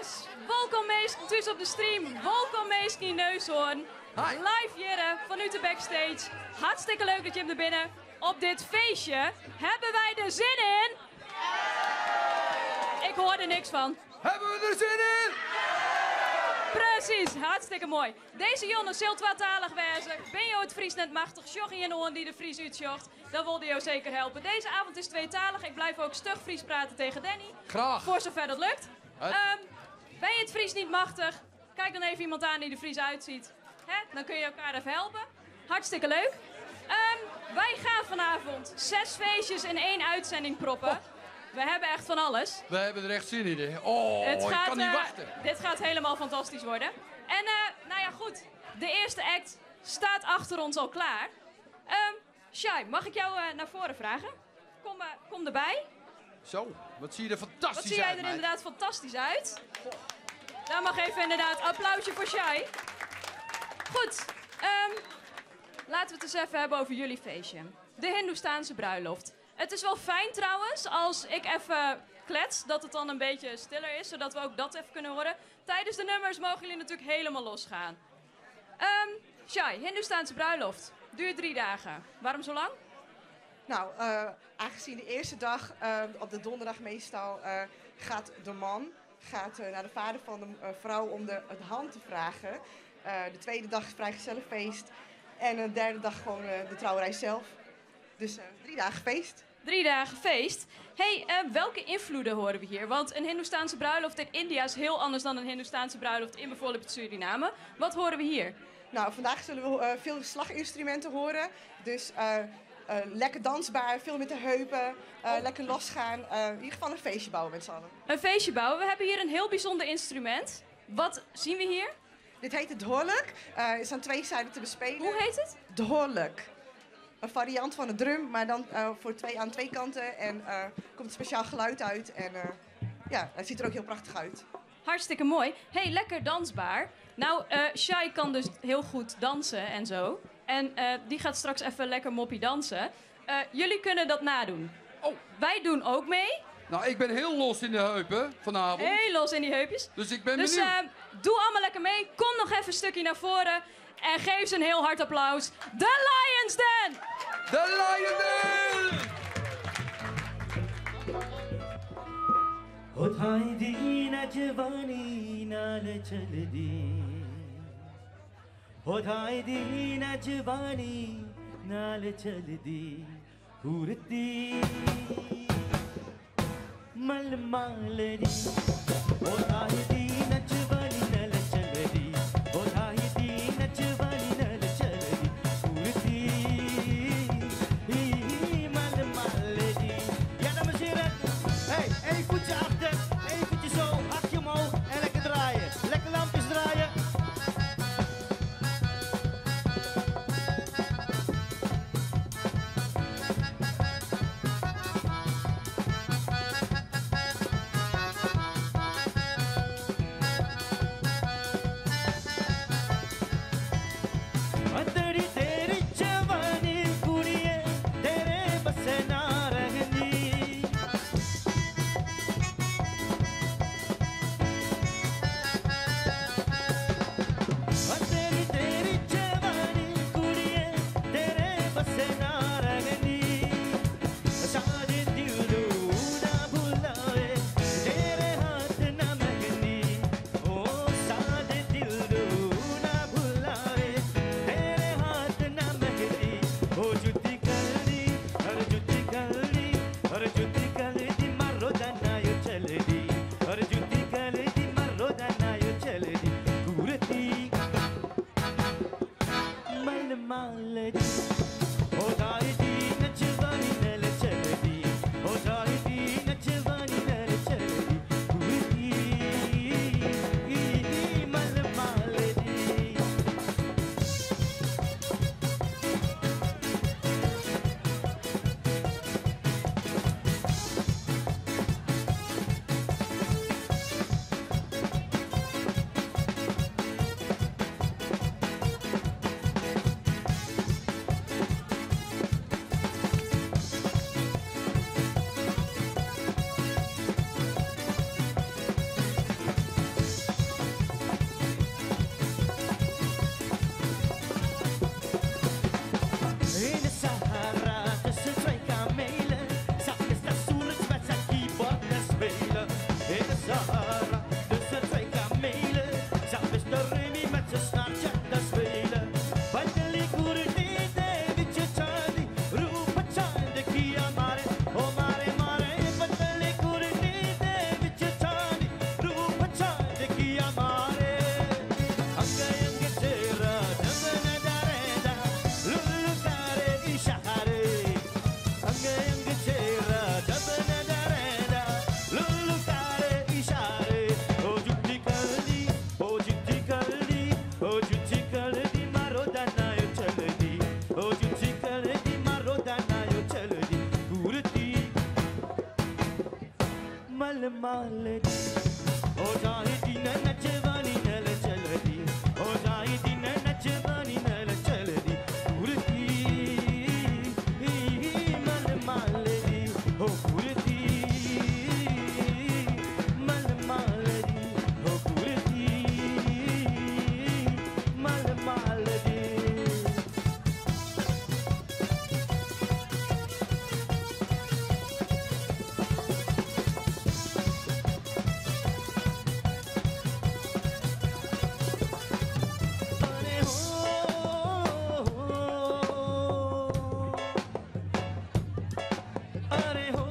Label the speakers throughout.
Speaker 1: Yes, welkom meest op de stream. Welkom meest in Neushoorn. Live hier vanuit de backstage. Hartstikke leuk dat je hebt er binnen. Op dit feestje hebben wij er zin in. Ik hoor er niks van.
Speaker 2: Hebben we er zin in?
Speaker 1: Precies, hartstikke mooi. Deze jongen zult tweetalig wezen. Ben je het Fries net machtig? Sjoch in je oren die de Fries uitsjocht. Dan wilde je zeker helpen. Deze avond is tweetalig. Ik blijf ook stug Fries praten tegen Danny.
Speaker 2: Graag.
Speaker 1: Voor zover dat lukt. Ben je het Fries niet machtig? Kijk dan even iemand aan die de Fries uitziet. Hè? Dan kun je elkaar even helpen. Hartstikke leuk. Wij gaan vanavond 6 feestjes in 1 uitzending proppen. We hebben echt van alles.
Speaker 2: We hebben er echt zin in. Hè? Oh, ik kan niet wachten.
Speaker 1: Dit gaat helemaal fantastisch worden. En nou ja, goed. De eerste act staat achter ons al klaar. Shai, mag ik jou naar voren vragen? Kom erbij.
Speaker 2: Zo, wat zie je er fantastisch uit,
Speaker 1: Wat zie jij er inderdaad fantastisch uit. Daar mag even inderdaad applausje voor Shai. Goed. Laten we het eens even hebben over jullie feestje. De Hindoestaanse bruiloft. Het is wel fijn trouwens, als ik even klets, dat het dan een beetje stiller is, zodat we ook dat even kunnen horen. Tijdens de nummers mogen jullie natuurlijk helemaal losgaan. Shai, Hindoestaanse bruiloft. Duurt 3 dagen. Waarom zo lang?
Speaker 3: Nou, aangezien de eerste dag, op de donderdag meestal, gaat de man naar de vader van de vrouw om de hand te vragen. De tweede dag is vrijgezellenfeest. En de derde dag gewoon de trouwerij zelf. Dus 3 dagen feest.
Speaker 1: 3 dagen feest. Hey, welke invloeden horen we hier? Want een Hindoestaanse bruiloft in India is heel anders dan een Hindoestaanse bruiloft in bijvoorbeeld Suriname. Wat horen we hier?
Speaker 3: Nou, vandaag zullen we veel slaginstrumenten horen. Dus lekker dansbaar, veel met de heupen, lekker losgaan. In ieder geval een feestje bouwen met z'n allen.
Speaker 1: Een feestje bouwen. We hebben hier een heel bijzonder instrument. Wat zien we hier?
Speaker 3: Dit heet het dholak. Is aan 2 zijden te bespelen.
Speaker 1: Hoe heet het?
Speaker 3: Dholak. Een variant van een drum, maar dan aan 2 kanten. En komt een speciaal geluid uit. En ja, het ziet er ook heel prachtig uit.
Speaker 1: Hartstikke mooi. Hey, lekker dansbaar. Nou, Shai kan dus heel goed dansen en zo. En die gaat straks even lekker moppie dansen. Jullie kunnen dat nadoen.
Speaker 2: Oh.
Speaker 1: Wij doen ook mee.
Speaker 2: Nou, ik ben heel los in de heupen vanavond.
Speaker 1: Heel los in die heupjes.
Speaker 2: Dus ik ben
Speaker 1: Dus
Speaker 2: benieuwd.
Speaker 1: doe allemaal lekker mee. Kom nog even een stukje naar voren. En geef ze een heel hard applaus. The Lions Den!
Speaker 2: De Lions Den!
Speaker 4: हो थाई दी नजवानी नाल चलदी हो थाई दी नजवानी नाल चलदी उड़ती मल मालड़ी हो थाई दी नजवानी नाल चलदी हो थाई दी नजवानी नाल चलदी उड़ती मल Maldi ja dames en heren hey 1 voetje achter 1 voetje zo hakje omhoog en lekker draaien lekker lampjes draaien. मल मालदी ओ जाए दिन नचवानी नल चलदी ओ जाए दिन नचवानी नल चलदी कुर्ती मल मालदी ओ कुर्ती मल मालदी ओ कुर्ती मल मालदी अरे हो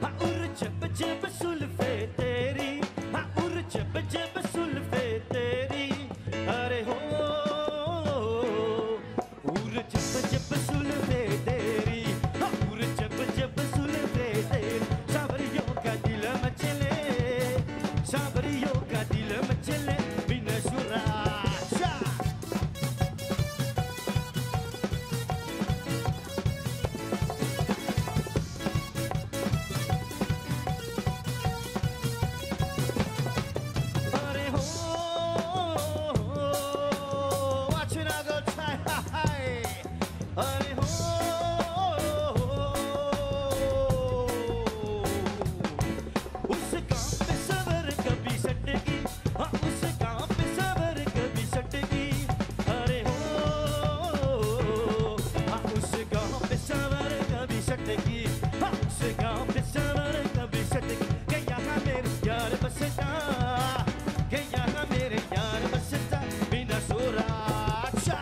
Speaker 4: हाँ उर जब जब सुल्फे तेरी हाँ उर जब जब सुल्फे तेरी अरे हो उर जब जब सुल्फे तेरी हाँ उर जब जब सुल्फे तेरी सावरियों का दिल मचले सावरियों का दिल मचले बिन सुराशा अरे हो watch it now go try अरे हो उस काम पे सवर कभी सटकी हाँ उस काम पे सवर कभी सटकी अरे हो हाँ उस काम पे सवर कभी सटकी हाँ उस काम पे सवर कभी सटकी के यहाँ मेरे यार बसता के यहाँ मेरे यार बसता बिना सुराक्षा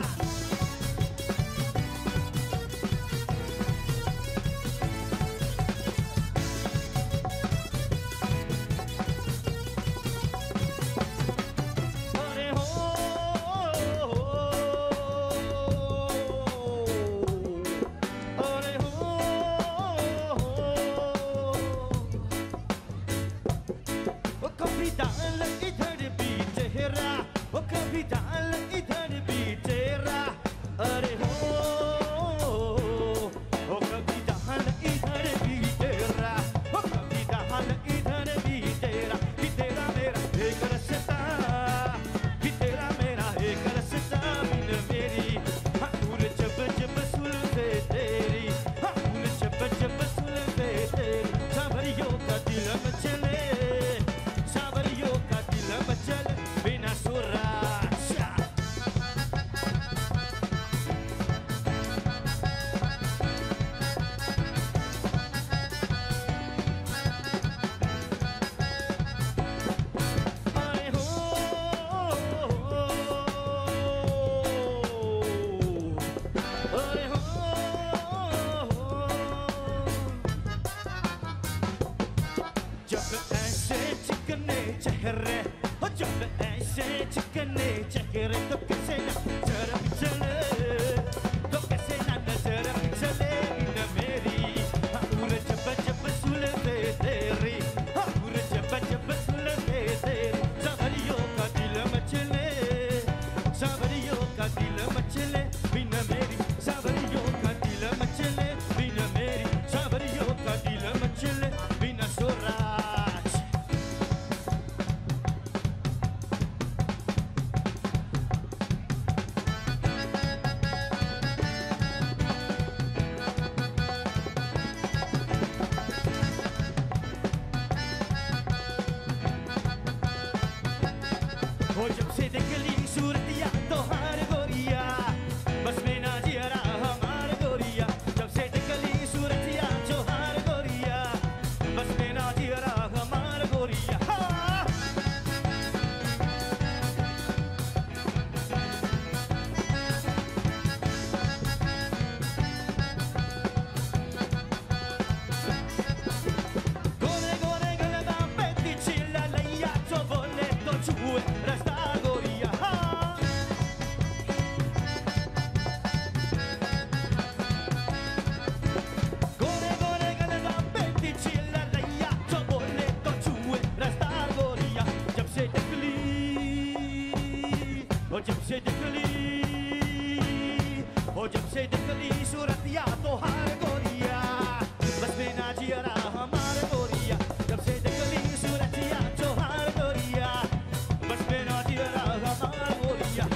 Speaker 4: देखली सूरत या तोहार गोरिया बस में ना जियरा हमार गोरिया जब से देखली सूरत या तोहार गोरिया बस में ना जियरा हमार गोरिया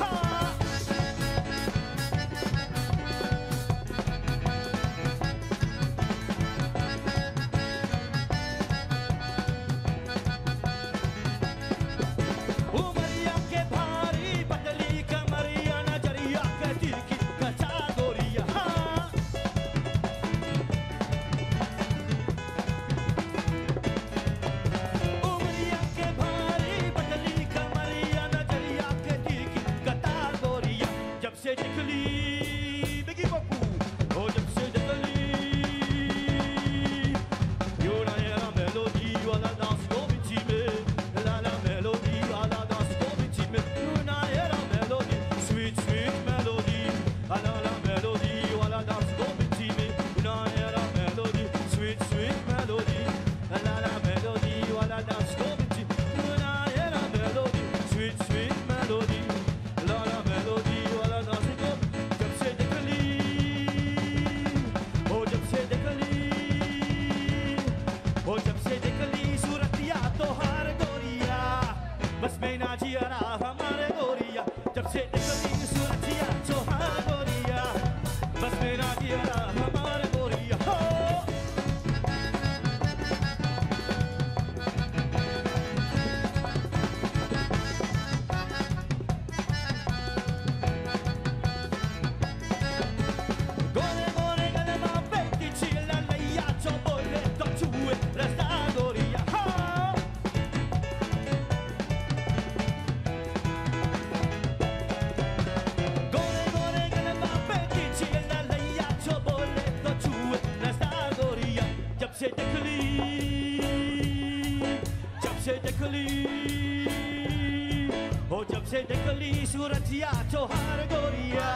Speaker 4: उमरिया के भारी पतली कमरिया नजरिया के दिल की कचा गोरिया उमरिया के भारी पतली कमरिया नजरिया के दिल की कचा गोरिया जब से निकली बिगी बप्पू ओ जब से निकली यो ना ये मेलोडी वाला डांस को बिची में la la melody alla dans comity me una era melody sweet sweet melody alla la melody alla dans comity me una era melody sweet sweet melody alla la melody alla dans comity una era melody sweet sweet melody la la melody alla dans comity jab se dekli oh jab se dekli oh jab se dekli surat ya tohar गोरिया बस में ना जियरा हमारे गोरिया जब से देखली सूरत या तोहार गोरिया बस में ना जियरा हमारे गोरिया हो गोरे गोरे गलबा पे की चिल्ला नैया जो बोले तो छुए रास्ता गोरिया हो गोरे गोरे गलबा पे की चिल्ला नैया जो बोले तो छुए रास्ता गोरिया जब से देखली हो जब से देखली सूरत या तोहार गोरिया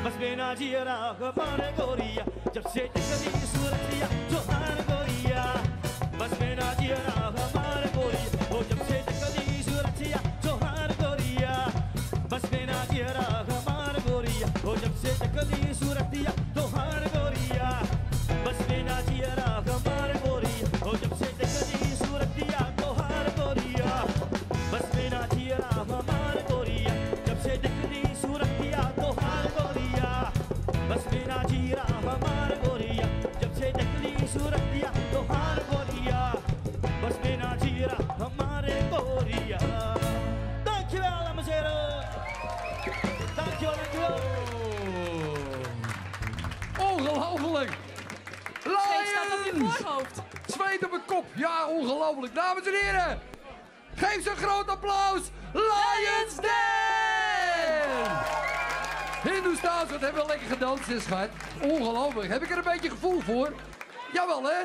Speaker 4: बस में ना जियरा हमारे गोरिया जब से देखली सूरत या तोहार गोरिया बस में ना जियरा हमारे गोरिया हो जब से देखली सूरत या तोहार गोरिया बस में ना जियरा हमारे गोरिया हो जब से देखली सूरत या तोहार गोरिया बस में ना जियरा हमारे गोरिया हो जब से देखली सूरत या तोहार गोरिया बस में ना जियरा हमारे गोरिया जब से देखली सूरत या तोहार गोरिया बस में ना जियरा हमारे गोरिया जब से देखली सूरत या तोहार गोरिया बस में ना जियरा हमारे गोरिया Dankjewel dames en heren Dankjewel, dankjewel
Speaker 2: Ongelooflijk.
Speaker 1: Zweet staat op je
Speaker 2: Lions!
Speaker 1: voorhoofd.
Speaker 2: Zweet op mijn kop. Ja, ongelooflijk. Dames en heren, geef ze een groot applaus. Lions Den! Hindoestaans, wat hebben we lekker gedanst, is schat. Ongelooflijk. Heb ik er een beetje gevoel voor? Jawel, hè?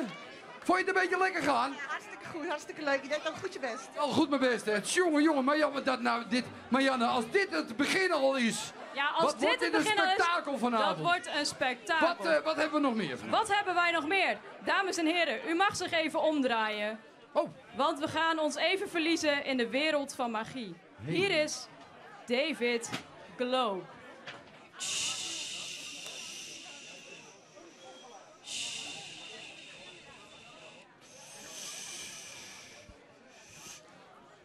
Speaker 2: Vond je het een beetje lekker gaan?
Speaker 3: Hartstikke goed, hartstikke leuk. Je deed ook goed je best.
Speaker 2: Al goed mijn best, hè? Jongen, maar ja, wat dat nou, Marianne, als dit het begin al is.
Speaker 1: Ja, als
Speaker 2: Wat
Speaker 1: dit
Speaker 2: wordt
Speaker 1: het
Speaker 2: dit een
Speaker 1: begin al is,
Speaker 2: spektakel vanavond?
Speaker 1: dat wordt een spektakel.
Speaker 2: Wat hebben we nog meer vanavond?
Speaker 1: Wat hebben wij nog meer? Dames en heren, u mag zich even omdraaien.
Speaker 2: Oh,
Speaker 1: Want we gaan ons even verliezen in de wereld van magie. Hier is David Globe.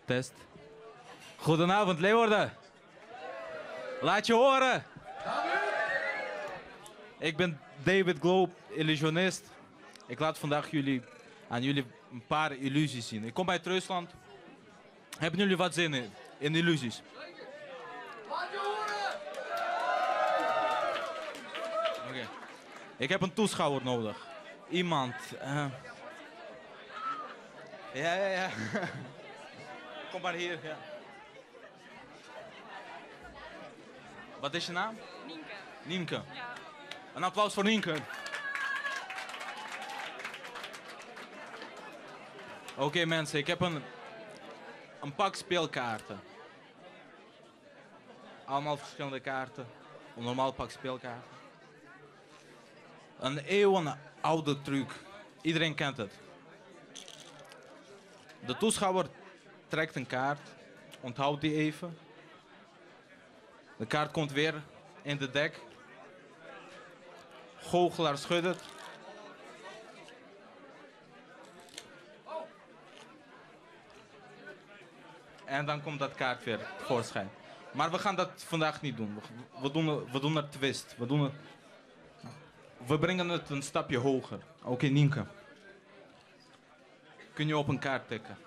Speaker 5: Test. Goedenavond, Leeuwarden. Laat je horen. Ik ben David Globe, illusionist. Ik laat vandaag aan jullie een paar illusies zien. Ik kom uit Rusland. Hebben jullie wat zin in illusies?
Speaker 2: laat je horen!
Speaker 5: Oké. Ik heb een toeschouwer nodig. Iemand. Ja. Kom maar hier. Ja. Wat is je naam?
Speaker 1: Nienke.
Speaker 5: Nienke.
Speaker 1: Ja.
Speaker 5: Een applaus voor Nienke. Oké, mensen, ik heb een pak speelkaarten. Allemaal verschillende kaarten. Een normaal pak speelkaarten. Een eeuwenoude truc. Iedereen kent het. De toeschouwer trekt een kaart. Onthoud die even. De kaart komt weer in de dek. goochelaar schudt het. En dan komt dat kaart weer tevoorschijn. Maar we gaan dat vandaag niet doen. We doen een twist. We brengen het een stapje hoger. Oké, Nienke. Kun je op een kaart tikken?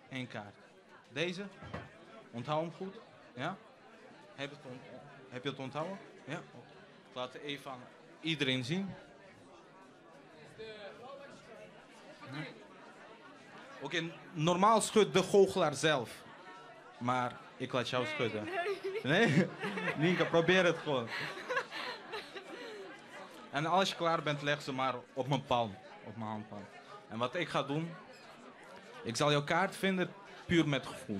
Speaker 5: Eén kaart. Deze? Onthoud hem goed. Ja? Heb je het onthouden? Ja. Ik laat het even aan iedereen zien. Oké, normaal schudt de goochelaar zelf. Maar ik laat jou schudden. Nee? Nienke, probeer het gewoon. En als je klaar bent, leg ze maar op mijn palm. Op mijn handpalm. En wat ik ga doen... Ik zal jouw kaart vinden, puur met gevoel.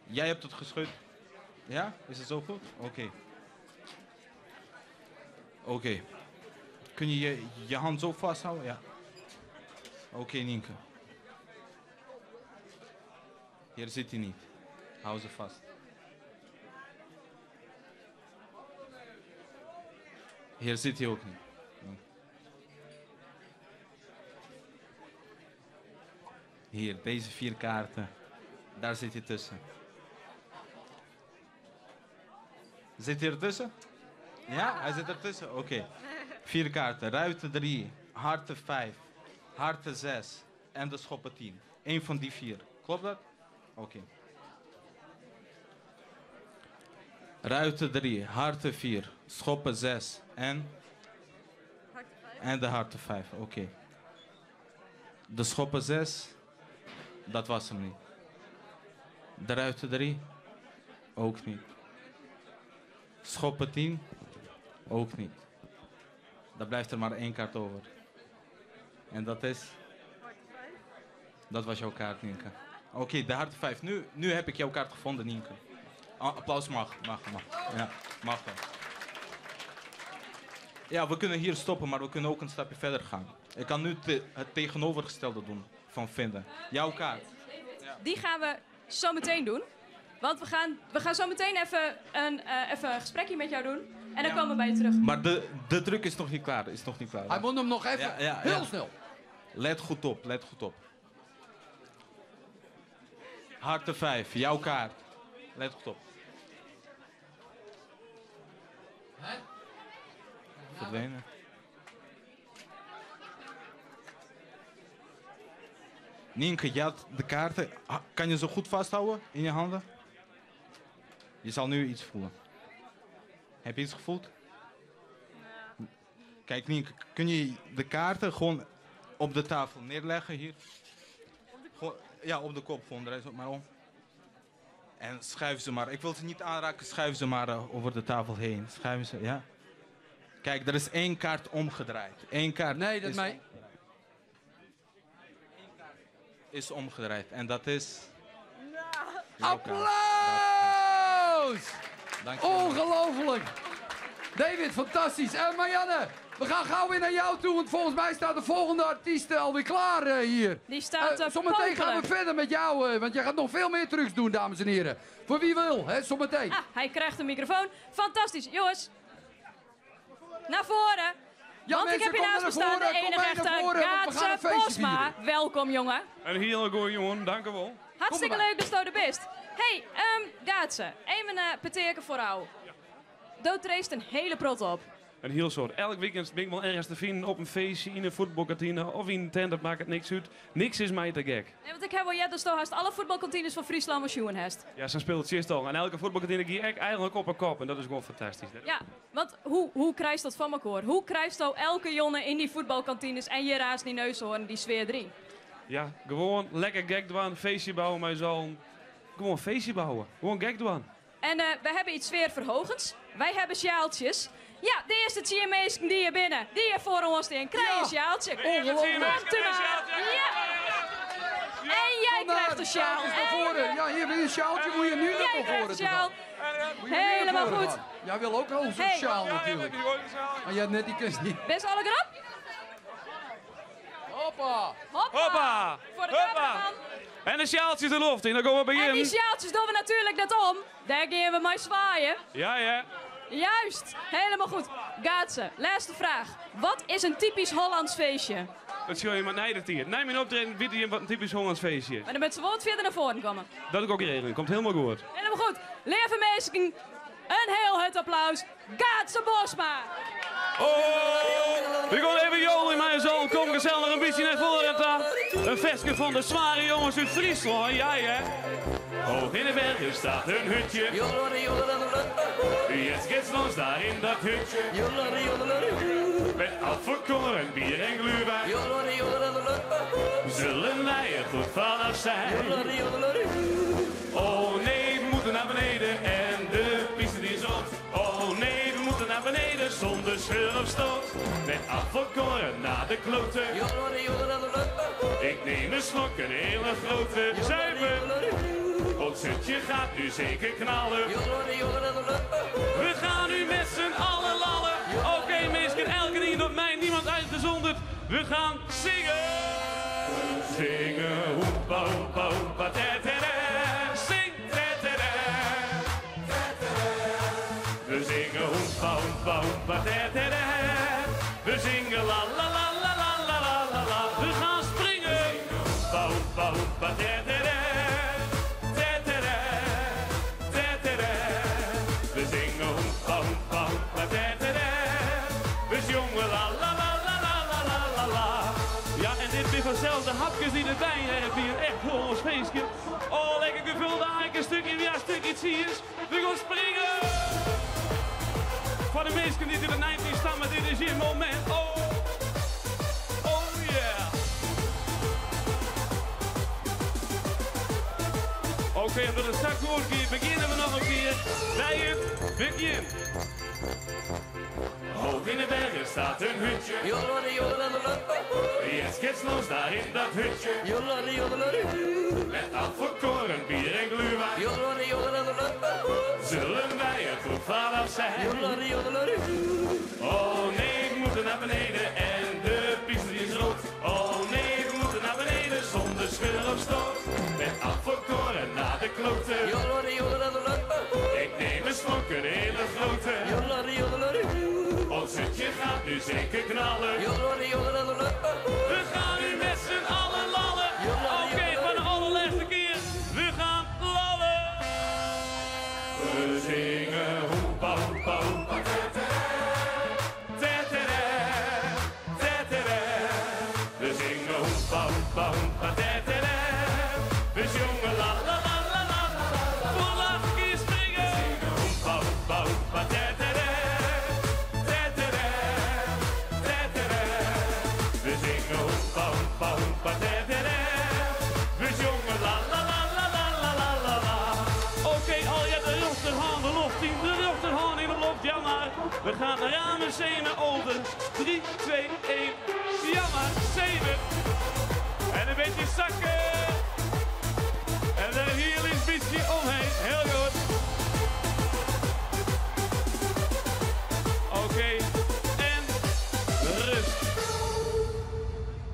Speaker 5: Jij hebt het geschud. Ja? Is het zo goed? Oké. Oké. Kun je je hand zo vasthouden? Ja. Oké, Nienke. Hier zit hij niet. Hou ze vast. Hier zit hij ook niet. Hier, deze 4 kaarten. Daar zit hij tussen. Zit hij ertussen? Ja, hij zit ertussen? Oké. 4 kaarten. Ruiten 3, harten 5, harten 6 en de schoppen 10. Eén van die 4. Klopt dat? Oké. Ruiten 3, harten 4, schoppen 6 en de harten 5. Oké. De schoppen 6, dat was hem niet. De ruiten 3, ook niet. Schoppen 10, ook niet. Dan blijft er maar 1 kaart over. En dat is? Dat was jouw kaart, Nienke. Oké, de harten 5. Nu heb ik jouw kaart gevonden, Nienke. Applaus mag. Ja, mag wel. Ja, we kunnen hier stoppen, maar we kunnen ook een stapje verder gaan. Ik kan nu het tegenovergestelde doen van vinden. Jouw kaart. Ja.
Speaker 1: Die gaan we zo meteen doen. Want we gaan zo meteen even een gesprekje met jou doen. En dan komen we bij je terug.
Speaker 5: Maar de druk is nog niet klaar.
Speaker 2: Hij moet hem nog even heel snel.
Speaker 5: Let goed op. Harten 5, jouw kaart. Let goed op. Verdwenen. Nienke, je had de kaarten. Kan je ze goed vasthouden in je handen? Je zal nu iets voelen. Heb je iets gevoeld? Ja. Kijk, Nienke, kun je de kaarten gewoon op de tafel neerleggen hier? Gewoon, ja, op de kop gewoon, draai ze maar om. En schuif ze maar. Ik wil ze niet aanraken, schuif ze maar over de tafel heen. Schuif ze, ja. Kijk, er is 1 kaart omgedraaid. 1 kaart.
Speaker 2: Nee, dat is mij.
Speaker 5: 1 kaart is omgedraaid. En dat is...
Speaker 2: Applaus!
Speaker 5: Dankjewel.
Speaker 2: Ongelooflijk! David, fantastisch. En Marianne, we gaan gauw weer naar jou toe, want volgens mij staat de volgende artiest alweer klaar hier.
Speaker 1: Die staat
Speaker 2: zometeen gaan we verder met jou, want jij gaat nog veel meer trucs doen, dames en heren. Voor wie wil, hè, zometeen.
Speaker 1: Ah, hij krijgt een microfoon. Fantastisch. Jongens, naar voren.
Speaker 2: Ja,
Speaker 1: want ik heb hier naast me staan de enige echte Gaatse Bosma. Welkom, jongen.
Speaker 6: Een hele goeie jongen, dank u wel.
Speaker 1: Hartstikke leuk dat je er bent. Hey, Gaatse, even peteken voor jou. Dood er een hele prot op.
Speaker 6: Een heel soort. Elk weekend ben ik wel ergens te vinden op een feestje, in een voetbalkantine of in een tent, dat maakt het niks uit. Niks is mij te gek.
Speaker 1: Nee, want ik heb wel jij dus haast alle voetbalkantines van Friesland maar Sjoen hast.
Speaker 6: Ja, ze speelt het al. En elke voetbalkantine ga ik eigenlijk op een kop en dat is gewoon fantastisch. Hè?
Speaker 1: Ja, want hoe krijg je dat van elkaar? Hoe krijg je elke jongen in die voetbalkantines en je raast die neus horen, die sfeer erin?
Speaker 6: Ja, gewoon lekker gek doen, feestje bouwen met zo'n... Gewoon feestje bouwen, gewoon gek doen.
Speaker 1: En we hebben iets sfeerverhogends. Wij hebben sjaaltjes. Ja, de eerste cheermeester die hier binnen, die hier voor ons in, krijg je een sjaaltje.
Speaker 2: Ongelooflijk.
Speaker 1: Komt er maar. Ja. En jij krijgt een sjaal.
Speaker 2: Ja, hier weer een sjaaltje, moet je nu nog
Speaker 1: Jij
Speaker 2: naar
Speaker 1: krijgt
Speaker 2: voren
Speaker 1: een sjaal.
Speaker 2: toe gaan.
Speaker 1: Helemaal goed.
Speaker 2: Gaan. Jij wil ook al zo'n sjaal natuurlijk. Maar jij hebt net die kus niet.
Speaker 1: Best alle erop?
Speaker 2: Hoppa.
Speaker 6: Hoppa!
Speaker 1: Voor de
Speaker 6: Hoppa!
Speaker 1: cameraman.
Speaker 6: En de sjaaltjes de lucht in, dan gaan we
Speaker 1: En die
Speaker 6: beginnen.
Speaker 1: sjaaltjes doen we natuurlijk net om. Daar gaan we maar zwaaien.
Speaker 6: Ja, ja.
Speaker 1: Juist, helemaal goed. Gaatse, laatste vraag. Wat is een typisch Hollands feestje?
Speaker 6: Dat zie je maar nijden hier. Neem mijn optreden, weet je wat een typisch Hollands feestje is.
Speaker 1: Maar dan met z'n woord verder naar voren komen.
Speaker 6: Dat ik ook regelen. Komt helemaal goed.
Speaker 1: Helemaal goed. Lieve mensen, een heel hard applaus. Gaatse Bosma.
Speaker 6: Oh, we gaan even jolen in mijn zoon. Kom gezellig een beetje naar voren. Een festje van de zware jongens uit Friesland. Ja, hè? Hoog in de bergen staat een hutje. Jetzt geht's los daar in dat hutje. Met afgekoren bier en glühwein. Zullen wij er goed vanaf zijn? Oh nee, we moeten naar beneden en de piste die is rond. Oh nee, we moeten naar beneden zonder scheur of stoot. Met afgekoren naar de kloten. Ik neem een slok, een hele grote zuiver. Ons hutje gaat nu zeker knallen. We gaan nu met z'n allen lallen. Oké, mensen, elke ding door mij, niemand uitgezonderd. We gaan zingen. Zingen, hoepa, hoepa, hoepa, tetera. Zing, tetera. We zingen hoepa, hoepa, hoepa, tetera. We zingen la la la la la la la la la. We gaan springen. Hoepa, hoepa, hoepa, tetera. Vanzelf de hapjes die erbij hebben hier. Echt Hollands feestje. Oh, lekker gevulde haak, een stukje, ja, een stukje cheers. We gaan springen. Voor de meesten die in de 90's staan, maar dit is je moment. Oh, oh yeah. Oké, omdat het straks wordt beginnen we nog een keer bij het begin. Hoog in de bergen staat een hutje. Jetzt geht's los daar in dat hutje. Met afgekoren bier en glühwein. Zullen wij er goed vanaf zijn? Oh nee, we moeten naar beneden en de piste is rood. Oh nee, we moeten naar beneden zonder scheur of stoot. Met afgekoren naar de kloten. Ik neem een slok, een hele grote. Ons hutje gaat nu zeker knallen. We gaan nu met z'n allen lallen. Oké, voor de allerlaatste keer. We gaan lallen. We zingen hoepa, hoepa, hoepa. Tetera, tetera. We zingen hoepa, hoepa, hoepa. Tetera. We zongen la la la la la. Voor de laatste keer springen. Hoepa, hoepa, hoepa. Tetera. Ja maar, we gaan naar ramen 7 over. 3, 2, 1, ja maar, 7. En een beetje zakken. En dan hier is een beetje omheen, heel goed. Oké, en rust.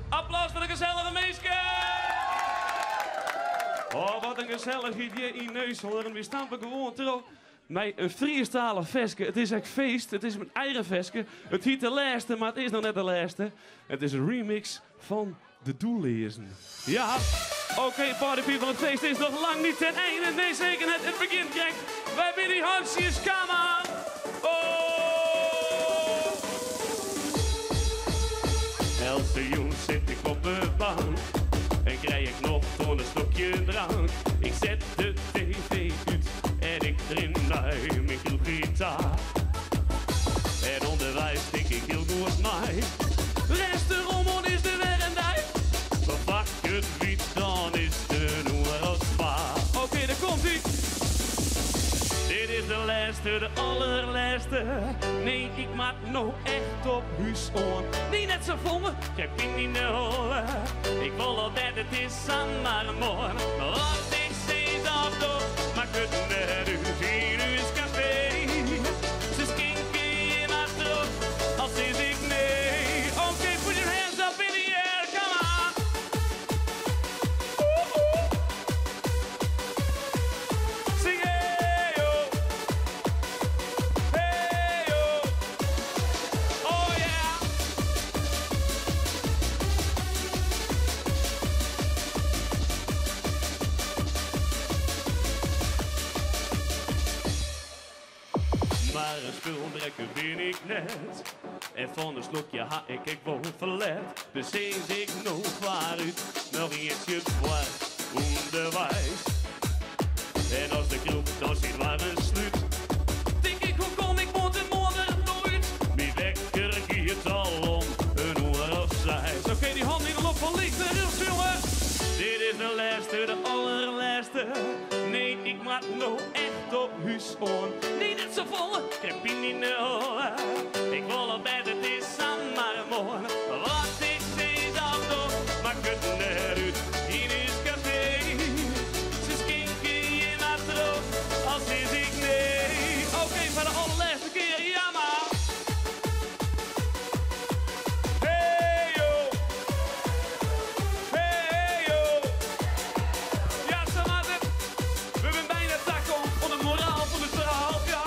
Speaker 6: Applaus voor de gezellige meeske. Oh, wat een gezellig idee in neus hoor. We stampen gewoon trouw. Mij een freestyle festje. Het is echt feest. Het is mijn eigen festje. Het heet de laatste, maar het is nog net de laatste. Het is een remix van de Doellezen. Ja, oké, party people, het feest is nog lang niet ten einde. Nee, zeker net het begin. Kijk, wij hebben die handjes, come on. Oh! Elke jong zit ik op de bank. En krijg ik nog voor een stokje drank. Ik zet de tv uit. En ik trim naar mijn gitaar. En onderwijs denk ik heel goed mij. Rest de rommel is de weer en dij. Verpak het wiet, dan is de noer als spaar. Oké, daar komt ie. Dit is de laatste, de allerlaatste. Nee, ik maak nou echt op huis on. Niet net zo vol me, ik heb in de holen. Ik wil al dat het is aan maar morgen. Wat ik steeds afdoor, maar ik het net u hier is café. Ze skinken in mijn strot, als is ik nee. Oké, put your hands up in the air, come on. Zing hey, oh. Hey. spuldrekker ben ik net. En van een slokje ha ik gewoon verlet. Dus eens ik nog waaruit, nog eentje dwars onderwijs. En als de kroeg dan zit waar een sluit, denk ik hoe kom ik morgen nooit. Mijn wekker giet al om een uur of 6. Oké, die hand in de lucht van links naar rechts, jongen. Dit is de laatste, de allerlaatste. Nee, ik maak nog echt op huis on. Nee, dit zo vol, ik heb je niet nodig. Ik wil op bed, het is aan maar morgen. Wat ik steeds al doe, maak het eruit. Hier is café. Ze skinken je maar terug, als is ik nee. Oké, voor de allerlaatste keer, ja maar. Hey yo. Hey yo. Ja, ze maken. We hebben bijna taco van de moraal van het verhaal, ja.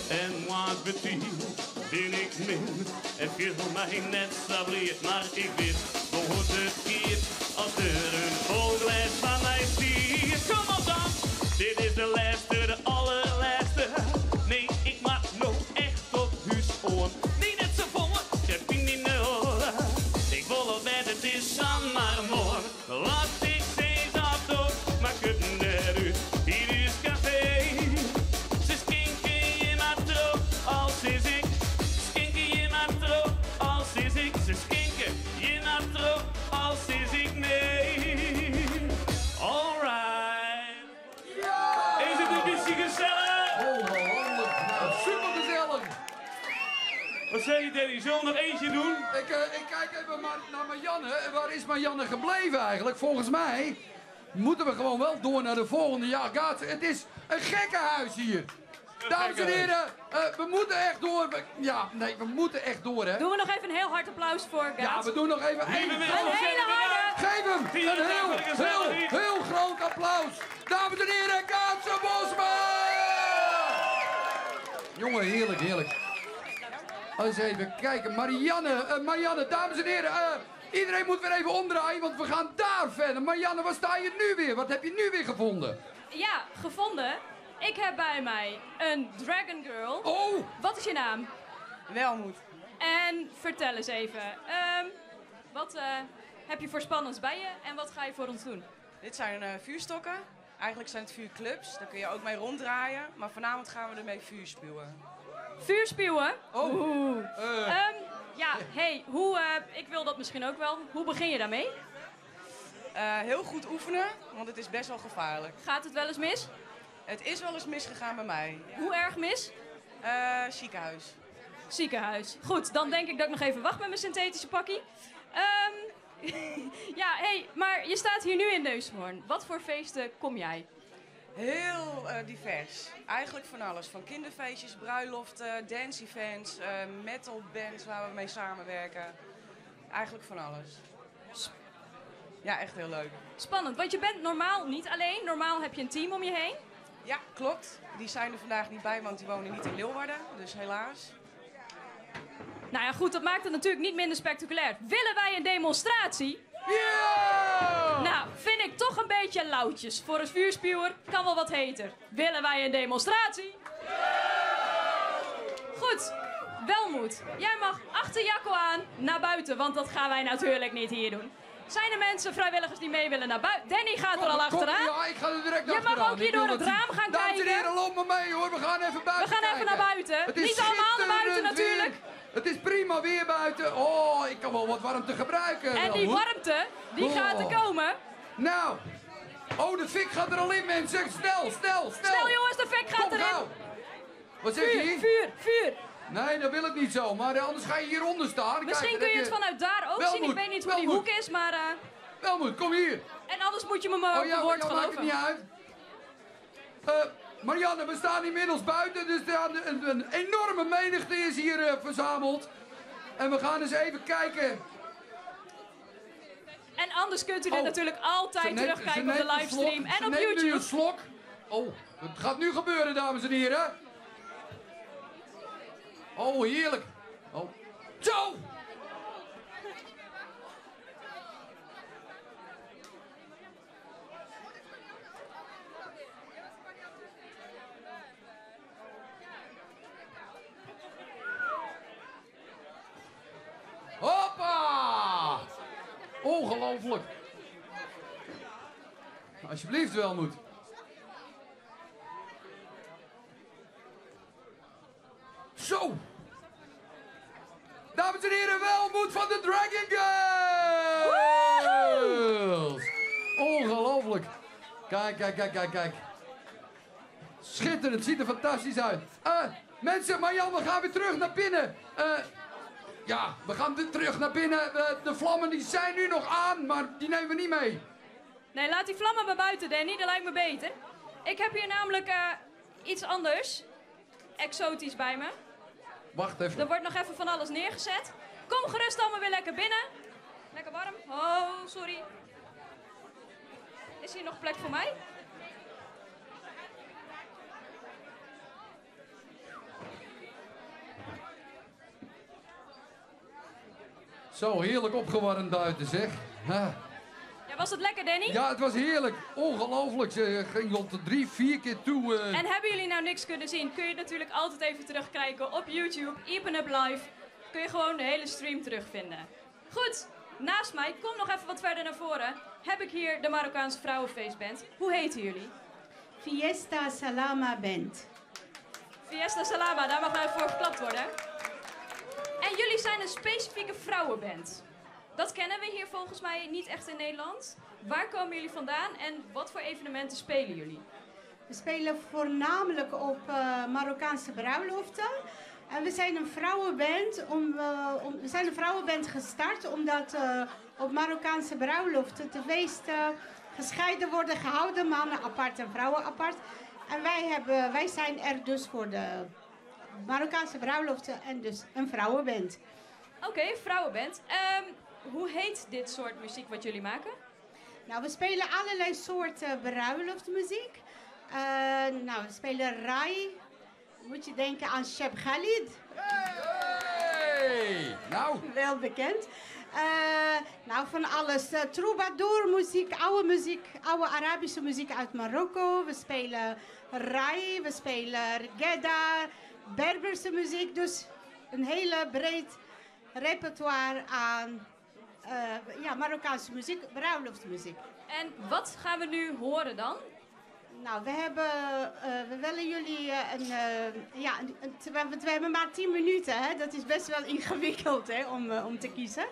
Speaker 6: En wat betekent ben ik min? En veel van mij net sabreert, maar ik weet hoe het gaat als er een volgles van mij stiert. Kom op dan, dit is de laatste, de allerlaatste. Nee, ik maak nog echt op huis on. Nee, net zo vol, ik heb je niet nodig. Ik wil op bed, het is aan maar morgen. Laat ik steeds af door, maak het net uit. Hier is café. Ze skinken je maar terug, als is ik. Skinken je maar terug, als is ik. Ze skinken je maar terug, als is ik nee. Alright.
Speaker 2: Ja!
Speaker 6: Is het een beetje gezellig?
Speaker 2: Ongelooflijk. Super gezellig.
Speaker 6: Wat zei je, Danny? Zullen we nog eentje doen?
Speaker 2: Ik kijk even naar Marianne. Waar is Marianne gebleven eigenlijk? Volgens mij moeten we gewoon wel door naar de volgende. Ja, het is een gekkenhuis hier. Dames en heren, we moeten echt door. We moeten echt door, hè?
Speaker 1: Doen we nog even een heel hard applaus voor Gaat.
Speaker 2: Ja, we doen nog even één.
Speaker 1: Een hele harde.
Speaker 2: Geef hem een heel groot applaus. Dames en heren, Gaatse Bosma! Jongen, heerlijk, heerlijk. Eens even kijken. Marianne, dames en heren. Iedereen moet weer even omdraaien, want we gaan daar verder. Marianne, waar sta je nu weer? Wat heb je nu weer gevonden?
Speaker 1: Ja, gevonden. Ik heb bij mij een Dragon Girl.
Speaker 2: Oh!
Speaker 1: Wat is je naam?
Speaker 3: Welmoed.
Speaker 1: En vertel eens even. Wat heb je voor spannends bij je en wat ga je voor ons doen?
Speaker 3: Dit zijn vuurstokken. Eigenlijk zijn het vuurclubs. Daar kun je ook mee ronddraaien. Maar vanavond gaan we ermee vuur spuwen.
Speaker 1: Vuurspuwen?
Speaker 2: Oh!
Speaker 1: Oeh. Ik wil dat misschien ook wel. Hoe begin je daarmee?
Speaker 3: Heel goed oefenen, want het is best wel gevaarlijk.
Speaker 1: Gaat het wel eens mis?
Speaker 3: Het is wel eens misgegaan bij mij.
Speaker 1: Hoe erg mis?
Speaker 3: Ziekenhuis.
Speaker 1: Ziekenhuis. Goed, dan denk ik dat ik nog even wacht met mijn synthetische pakkie. Maar je staat hier nu in Neushoorn. Wat voor feesten kom jij?
Speaker 3: Heel divers. Eigenlijk van alles. Van kinderfeestjes, bruiloften, dance-events, metalbands waar we mee samenwerken. Eigenlijk van alles. Ja, echt heel leuk.
Speaker 1: Spannend, want je bent normaal niet alleen. Normaal heb je een team om je heen.
Speaker 3: Ja, klopt. Die zijn er vandaag niet bij, want die wonen niet in Leeuwarden. Dus helaas.
Speaker 1: Nou ja, goed, dat maakt het natuurlijk niet minder spectaculair. Willen wij een demonstratie?
Speaker 2: Ja!
Speaker 1: Nou, vind ik toch een beetje lauwtjes. Voor een vuurspuwer kan wel wat heter. Willen wij een demonstratie? Goed, Welmoed. Jij mag achter Jacco aan naar buiten, want dat gaan wij natuurlijk niet hier doen. Zijn er mensen, vrijwilligers die mee willen naar buiten? Danny gaat er al achteraan.
Speaker 2: Ja, ik ga er direct
Speaker 1: Je
Speaker 2: achteraan.
Speaker 1: mag ook hier door het raam gaan
Speaker 2: Dames
Speaker 1: kijken.
Speaker 2: en heren, loop maar mee hoor. We gaan even buiten
Speaker 1: We gaan even naar buiten.
Speaker 2: Het is
Speaker 1: Niet allemaal naar buiten
Speaker 2: schitterend
Speaker 1: natuurlijk.
Speaker 2: weer. Het is prima weer buiten. Oh, ik kan wel wat warmte gebruiken.
Speaker 1: En die
Speaker 2: Welmoed.
Speaker 1: warmte, die gaat er komen.
Speaker 2: Nou. Oh, de fik gaat er al in, mensen. Snel.
Speaker 1: Snel jongens, de fik gaat
Speaker 2: Kom
Speaker 1: erin.
Speaker 2: gauw. Wat zeg je?
Speaker 1: Vuur.
Speaker 2: Nee, dat wil ik niet zo. Maar anders ga je hieronder staan.
Speaker 1: Misschien
Speaker 2: Kijk,
Speaker 1: kun je
Speaker 2: dat
Speaker 1: het vanuit daar ook zien. Ik weet niet hoe die hoek is, maar...
Speaker 2: Welmoed, kom hier.
Speaker 1: En anders moet je me maar op mijn woord
Speaker 2: maakt het
Speaker 1: geloven.
Speaker 2: niet uit. Marianne, we staan inmiddels buiten, dus een enorme menigte is hier verzameld. En we gaan eens even kijken.
Speaker 1: En anders kunt u dit natuurlijk altijd terugkijken op de livestream en op YouTube.
Speaker 2: Nu een slok. Oh, het gaat nu gebeuren, dames en heren. Oh, heerlijk. Oh. Zo! Ongelooflijk. Alsjeblieft, Welmoed. Zo. Dames en heren, Welmoed van de Dragon Girls. Ongelooflijk. Kijk, kijk, kijk, kijk, kijk. Schitterend, het ziet er fantastisch uit. Mensen, Marjan, we gaan weer terug naar binnen. Ja, we gaan weer terug naar binnen. De vlammen die zijn nu nog aan, maar die nemen we niet mee.
Speaker 1: Nee, laat die vlammen maar buiten, Danny. Dat lijkt me beter. Ik heb hier namelijk iets anders. Exotisch bij me.
Speaker 2: Wacht even.
Speaker 1: Er wordt nog even van alles neergezet. Kom gerust allemaal weer lekker binnen. Lekker warm. Oh, sorry. Is hier nog plek voor mij?
Speaker 2: Zo, heerlijk opgewarmd buiten, zeg.
Speaker 1: Ja, was het lekker, Danny?
Speaker 2: Ja, het was heerlijk. Ongelooflijk. Ze ging rond de 3-4 keer toe.
Speaker 1: En hebben jullie nou niks kunnen zien, kun je natuurlijk altijd even terugkijken op YouTube. Epen Up Live. Kun je gewoon de hele stream terugvinden. Goed, naast mij, kom nog even wat verder naar voren, heb ik hier de Marokkaanse vrouwenfeestband. Hoe heten jullie?
Speaker 7: Fiesta Salama Band.
Speaker 1: Fiesta Salama, daar mag nou even voor geklapt worden. En jullie zijn een specifieke vrouwenband. Dat kennen we hier volgens mij niet echt in Nederland. Waar komen jullie vandaan en wat voor evenementen spelen jullie?
Speaker 7: We spelen voornamelijk op Marokkaanse bruiloften. En we zijn een vrouwenband. We zijn een vrouwenband gestart omdat op Marokkaanse bruiloften de feesten gescheiden worden gehouden. Mannen apart en vrouwen apart. En wij zijn er dus voor de Marokkaanse bruiloften en dus een vrouwenband.
Speaker 1: Oké, vrouwenband. Hoe heet dit soort muziek wat jullie maken?
Speaker 7: Nou, we spelen allerlei soorten bruiloftmuziek. We spelen Rai. Moet je denken aan Cheb Khalid.
Speaker 2: Hey! Nou.
Speaker 7: Wel bekend. Van alles. Troubadour muziek, oude Arabische muziek uit Marokko. We spelen Rai, we spelen Reggae, Berberse muziek. Dus een hele breed repertoire aan Marokkaanse muziek, bruiloftmuziek.
Speaker 1: En wat gaan we nu horen dan?
Speaker 7: Nou, we willen jullie we hebben maar 10 minuten, hè? Dat is best wel ingewikkeld, hè, om te kiezen.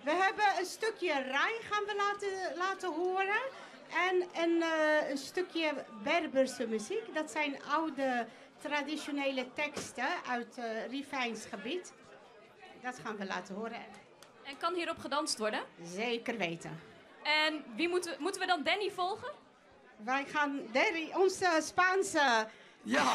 Speaker 7: We hebben een stukje Rai gaan we laten horen en een stukje Berberse muziek. Dat zijn oude traditionele teksten uit Rifijns gebied. Dat gaan we laten horen.
Speaker 1: En kan hierop gedanst worden?
Speaker 7: Zeker weten.
Speaker 1: En wie moeten we dan Danny volgen?
Speaker 7: Wij gaan onze Spaanse...
Speaker 2: Ja,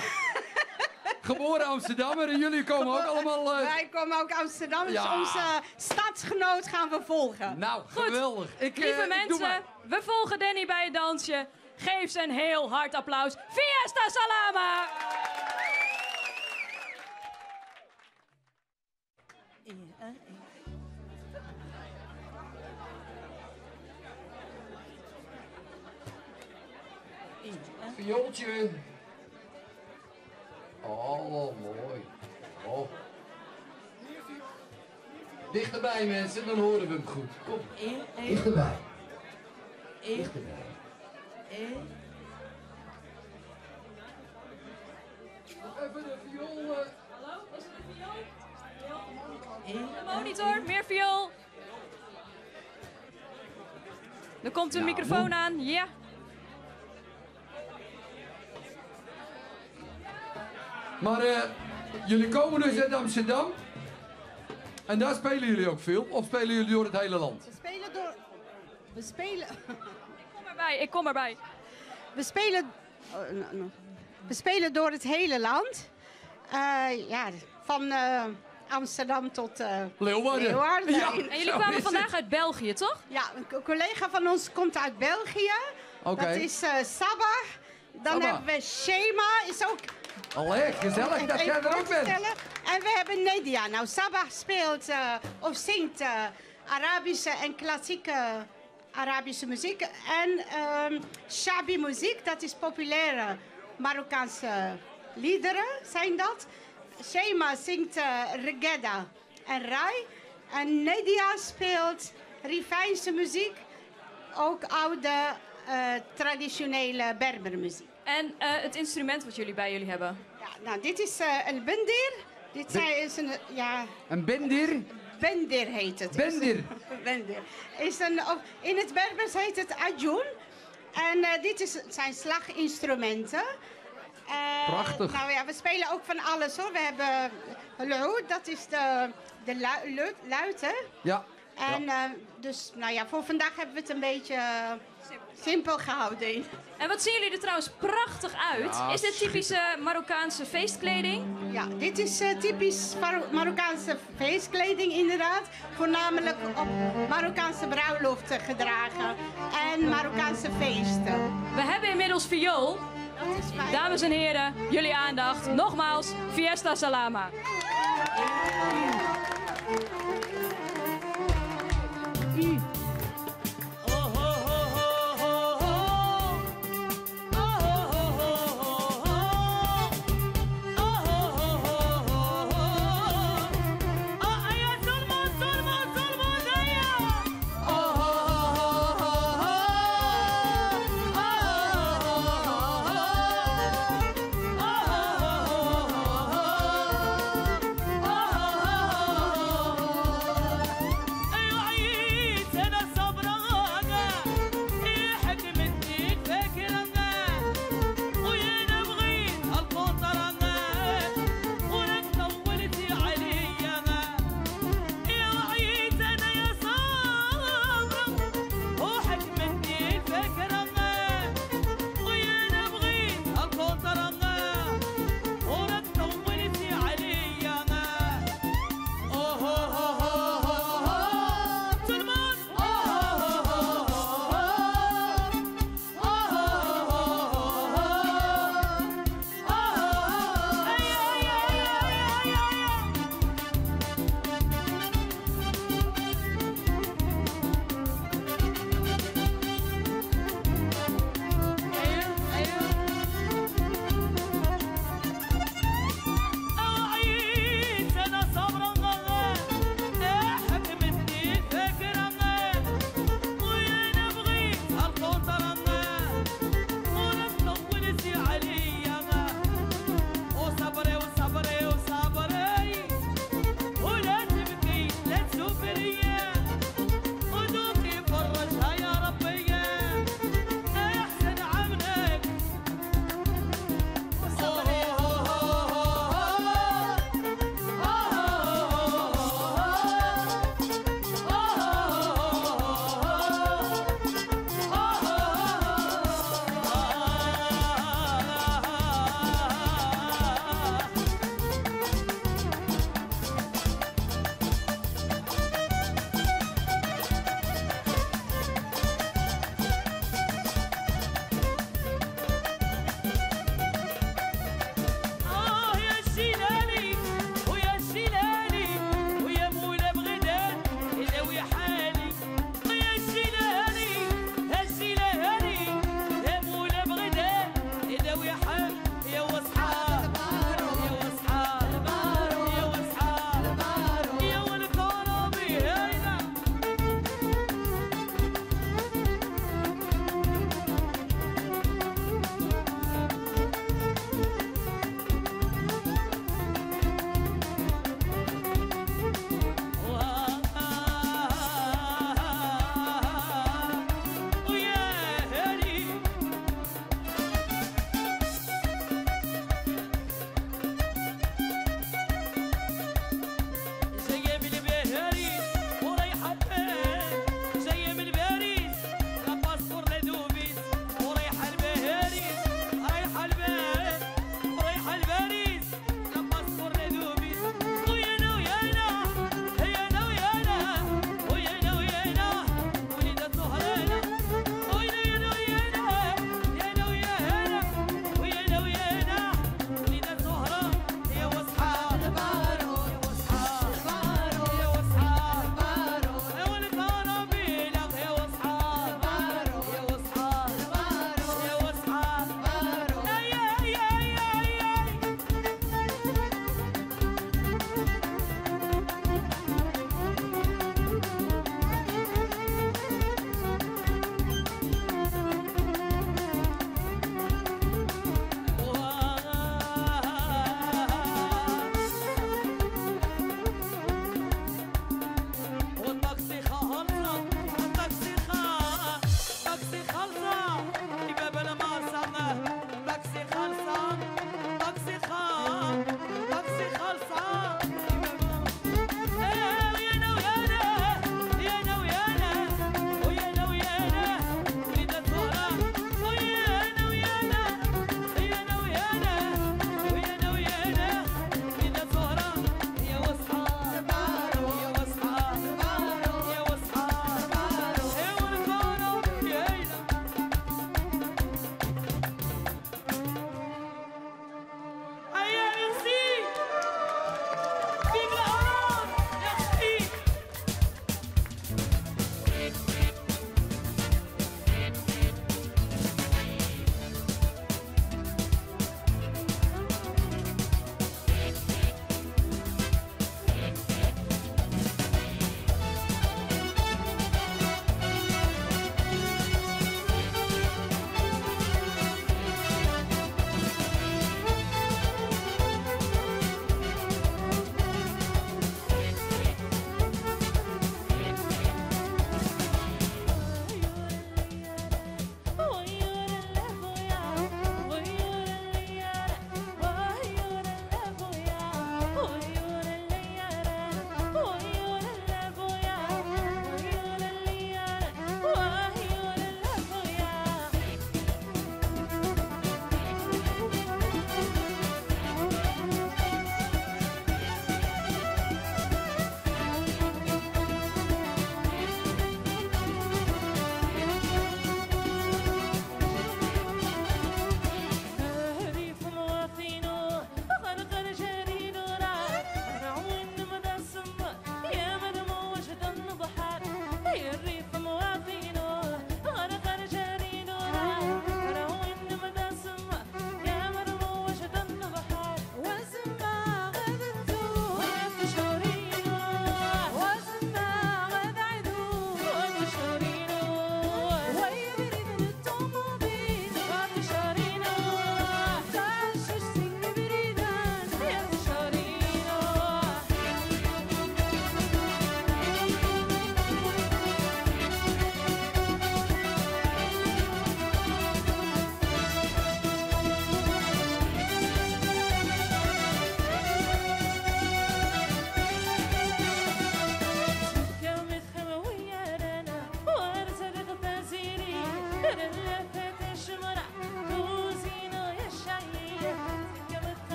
Speaker 2: geboren Amsterdammer en jullie komen ook allemaal...
Speaker 7: Wij komen ook Amsterdam, dus
Speaker 2: Ja.
Speaker 7: onze stadsgenoot gaan we volgen.
Speaker 2: Nou,
Speaker 1: Goed.
Speaker 2: geweldig.
Speaker 1: Lieve mensen, we volgen Danny bij het dansje. Geef ze een heel hard applaus. Fiesta Salama!
Speaker 2: Viooltje. Oh, mooi. Oh. Dichterbij, mensen, dan horen we hem goed. Kom. Dichterbij. Dichterbij. Nog even de viool.
Speaker 1: Hallo, is er een viool? De monitor, meer viool. Er komt een microfoon aan, ja.
Speaker 2: Maar jullie komen dus uit Amsterdam. En daar spelen jullie ook veel? Of spelen jullie door het hele land?
Speaker 7: We spelen...
Speaker 1: Ik kom erbij.
Speaker 7: We spelen door het hele land. Van Amsterdam tot
Speaker 2: Leeuwarden.
Speaker 7: Ja.
Speaker 1: En jullie kwamen vandaag uit België, toch?
Speaker 7: Ja, een collega van ons komt uit België.
Speaker 2: Oké.
Speaker 7: Dat is Sabah. Dan hebben we Shema, is ook...
Speaker 2: Allee, gezellig dat jij er ook bent.
Speaker 7: En we hebben Nedia. Nou, Sabah speelt of zingt Arabische en klassieke Arabische muziek. En Shabi muziek, dat is populaire Marokkaanse liederen, zijn dat. Shema zingt Reggae en Rai. En Nedia speelt Rifijnse muziek. Ook oude, traditionele Berbermuziek.
Speaker 1: En het instrument wat jullie bij jullie hebben?
Speaker 7: Ja, nou, dit is een bendir. Dit is een, ja...
Speaker 2: Een bendir?
Speaker 7: Bendir heet het.
Speaker 2: Bendir.
Speaker 7: Bendir. In het Berbers heet het adjoen. En dit zijn slaginstrumenten.
Speaker 2: Prachtig.
Speaker 7: Nou ja, we spelen ook van alles hoor. We hebben luid, dat is de luid, hè?
Speaker 2: Ja.
Speaker 7: En dus, nou ja, voor vandaag hebben we het een beetje simpel gehouden.
Speaker 1: En wat zien jullie er trouwens prachtig uit?
Speaker 2: Ja,
Speaker 1: is dit typische Marokkaanse feestkleding?
Speaker 7: Ja, dit is typisch Marokkaanse feestkleding inderdaad. Voornamelijk op Marokkaanse bruiloften gedragen en Marokkaanse feesten.
Speaker 1: We hebben inmiddels viool.
Speaker 7: Dat is fijn.
Speaker 1: Dames en heren, jullie aandacht. Nogmaals, Fiesta Salama.
Speaker 8: Oh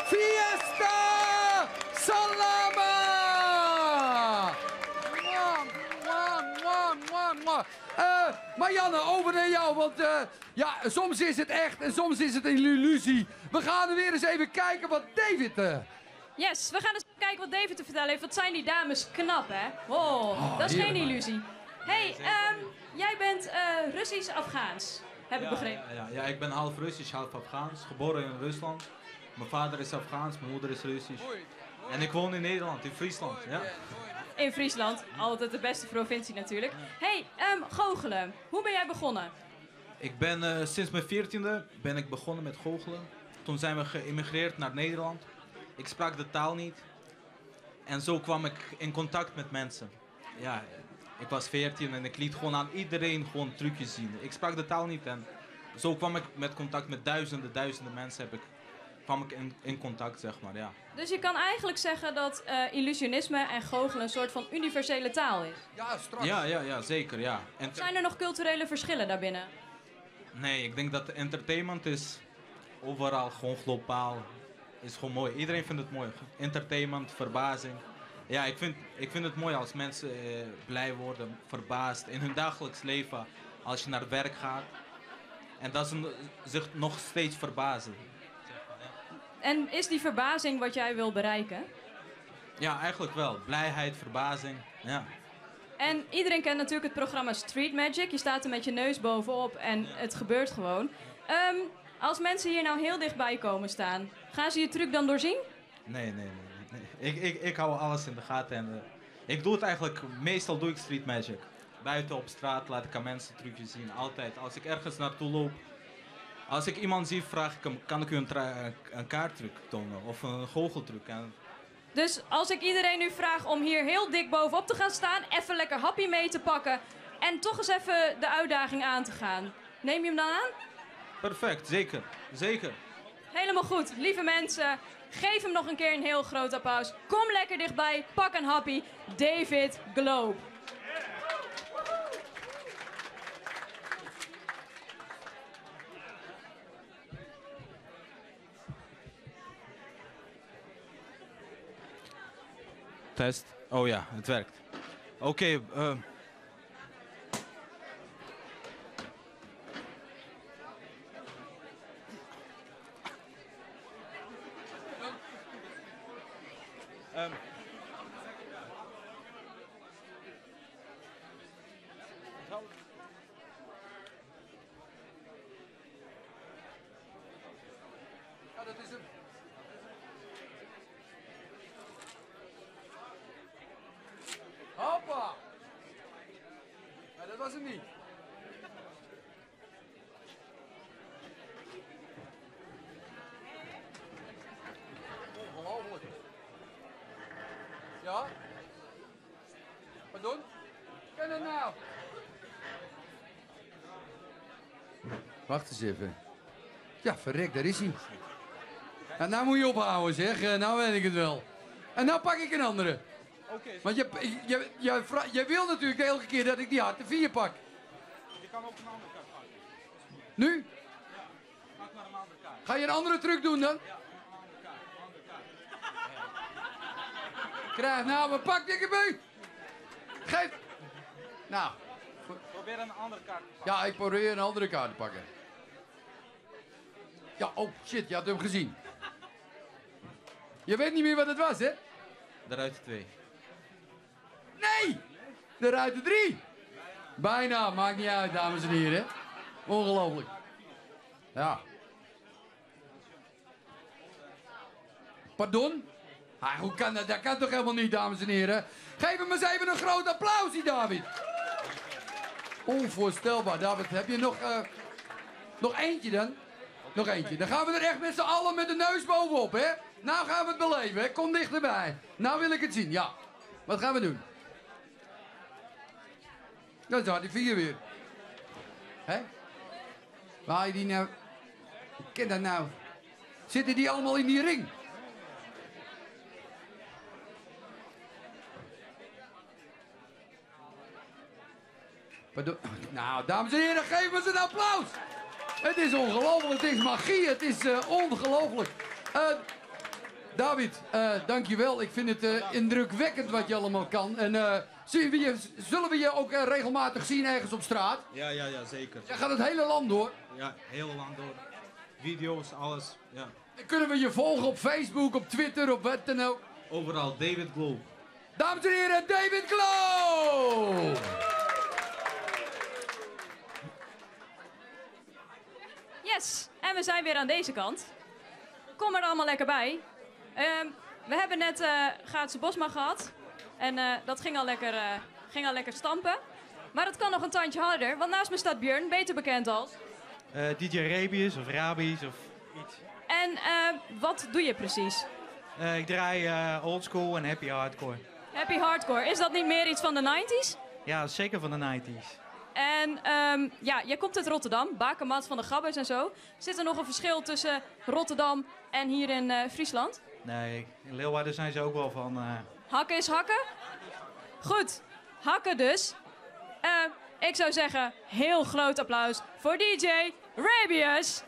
Speaker 2: Fiesta Salama! Mwah, mwah, mwah, mwah, mwah. Marianne, over naar jou, want ja, soms is het echt en soms is het een illusie. We gaan er weer eens even kijken wat David...
Speaker 1: Yes, we gaan eens kijken wat David te vertellen heeft. Wat zijn die dames knap, hè? Oh, dat is geen illusie. Hey, jij bent Russisch-Afghaans, heb ik begrepen.
Speaker 5: Ja, ik ben half Russisch, half Afghaans. Geboren in Rusland. Mijn vader is Afghaans, mijn moeder is Russisch. En ik woon in Nederland, in Friesland. Ja.
Speaker 1: In Friesland, altijd de beste provincie natuurlijk. Hey, goochelen. Hoe ben jij begonnen?
Speaker 5: Ik ben sinds mijn 14e ben ik begonnen met goochelen. Toen zijn we geïmigreerd naar Nederland. Ik sprak de taal niet. En zo kwam ik in contact met mensen. Ja, ik was 14 en ik liet gewoon aan iedereen gewoon trucjes zien. Ik sprak de taal niet en zo kwam ik met contact met duizenden mensen kwam ik in contact, zeg maar, ja.
Speaker 1: Dus je kan eigenlijk zeggen dat illusionisme en goochelen een soort van universele taal is?
Speaker 2: Ja, straks.
Speaker 5: Ja, zeker, ja.
Speaker 1: Zijn er nog culturele verschillen daarbinnen?
Speaker 5: Nee, ik denk dat entertainment is overal gewoon globaal. Is gewoon mooi. Iedereen vindt het mooi. Entertainment, verbazing. Ja, ik vind het mooi als mensen blij worden, verbaasd in hun dagelijks leven. Als je naar werk gaat. En dat ze zich nog steeds verbazen.
Speaker 1: En is die verbazing wat jij wil bereiken?
Speaker 5: Ja, eigenlijk wel. Blijheid, verbazing. Ja.
Speaker 1: En iedereen kent natuurlijk het programma Street Magic. Je staat er met je neus bovenop en het gebeurt gewoon. Als mensen hier nou heel dichtbij komen staan, gaan ze je truc dan doorzien?
Speaker 5: Nee. Ik hou alles in de gaten. En, ik doe het eigenlijk, meestal doe ik Street Magic. Buiten op straat laat ik aan mensen trucjes zien. Altijd. Als ik ergens naartoe loop. Als ik iemand zie, vraag ik hem, kan ik u een kaarttruc tonen? Of een goocheltruc?
Speaker 1: Dus als ik iedereen nu vraag om hier heel dik bovenop te gaan staan, even lekker happy mee te pakken en toch eens even de uitdaging aan te gaan. Neem je hem dan aan?
Speaker 5: Perfect, zeker.
Speaker 1: Helemaal goed. Lieve mensen, geef hem nog een keer een heel groot applaus. Kom lekker dichtbij, pak een happy. David Globe.
Speaker 5: Test. Oh ja, het werkt. Oké.
Speaker 2: Ja, dat is hem. Hoppa! Maar dat was hem niet. Ongelooflijk. Ja? Pardon? Ken het nou? Wacht eens even. Ja, verrek, daar is hij. En nou moet je ophouden, zeg. Nou weet ik het wel. En nou pak ik een andere.
Speaker 5: Oké.
Speaker 2: Want je wil natuurlijk elke keer dat ik die harte 4 pak.
Speaker 5: Je kan ook een andere kaart pakken.
Speaker 2: Nu?
Speaker 5: Pak maar een andere kaart.
Speaker 2: Ga je een andere truc doen dan?
Speaker 5: Ja, een andere kaart.
Speaker 2: Krijg nou, maar pak dikke beu. Geef. Nou.
Speaker 5: Probeer een andere kaart te pakken.
Speaker 2: Ja, ik probeer een andere kaart te pakken. Ja, oh shit, je had hem gezien. Je weet niet meer wat het was, hè?
Speaker 5: De ruiten 2.
Speaker 2: Nee! De ruiten 3. Bijna, maakt niet uit, dames en heren. Ongelooflijk. Ja. Pardon? Ah, hoe kan dat? Dat kan toch helemaal niet, dames en heren? Geef hem eens even een groot applaus, die David. Onvoorstelbaar. David, heb je nog eentje dan? Nog eentje. Dan gaan we er echt met z'n allen met de neus bovenop, hè? Nou gaan we het beleven, hè? Kom dichterbij. Nou wil ik het zien, ja. Wat gaan we doen? Dat is die 4 weer. Hè? Waar haal je die nou? Ik ken dat nou. Zitten die allemaal in die ring? Pardon. Nou, dames en heren, geef ons een applaus. Het is ongelooflijk, het is magie, het is ongelooflijk. David, dankjewel. Ik vind het indrukwekkend wat je allemaal kan. En zullen we je ook regelmatig zien ergens op straat?
Speaker 5: Ja, zeker.
Speaker 2: Jij gaat het hele land door.
Speaker 5: Ja, heel lang door. Video's, alles. Ja.
Speaker 2: En kunnen we je volgen op Facebook, op Twitter, op wat dan ook?
Speaker 5: Overal, David Glow.
Speaker 2: Dames en heren, David Glow!
Speaker 1: Yes, en we zijn weer aan deze kant. Kom er allemaal lekker bij. We hebben net Gaatse Bosma gehad. En dat ging al lekker stampen. Maar het kan nog een tandje harder, want naast me staat Björn, beter bekend als...
Speaker 8: DJ Rabius of Rabies of iets.
Speaker 1: En wat doe je precies?
Speaker 8: Ik draai oldschool en happy hardcore.
Speaker 1: Happy hardcore, is dat niet meer iets van de 90s?
Speaker 8: Ja, zeker van de 90s.
Speaker 1: En ja, jij komt uit Rotterdam, Bakermat van de Gabbers en zo. Zit er nog een verschil tussen Rotterdam en hier in Friesland?
Speaker 8: Nee, in Leeuwarden zijn ze ook wel van...
Speaker 1: Hakken is hakken? Goed, hakken dus. Ik zou zeggen, heel groot applaus voor DJ Rabius.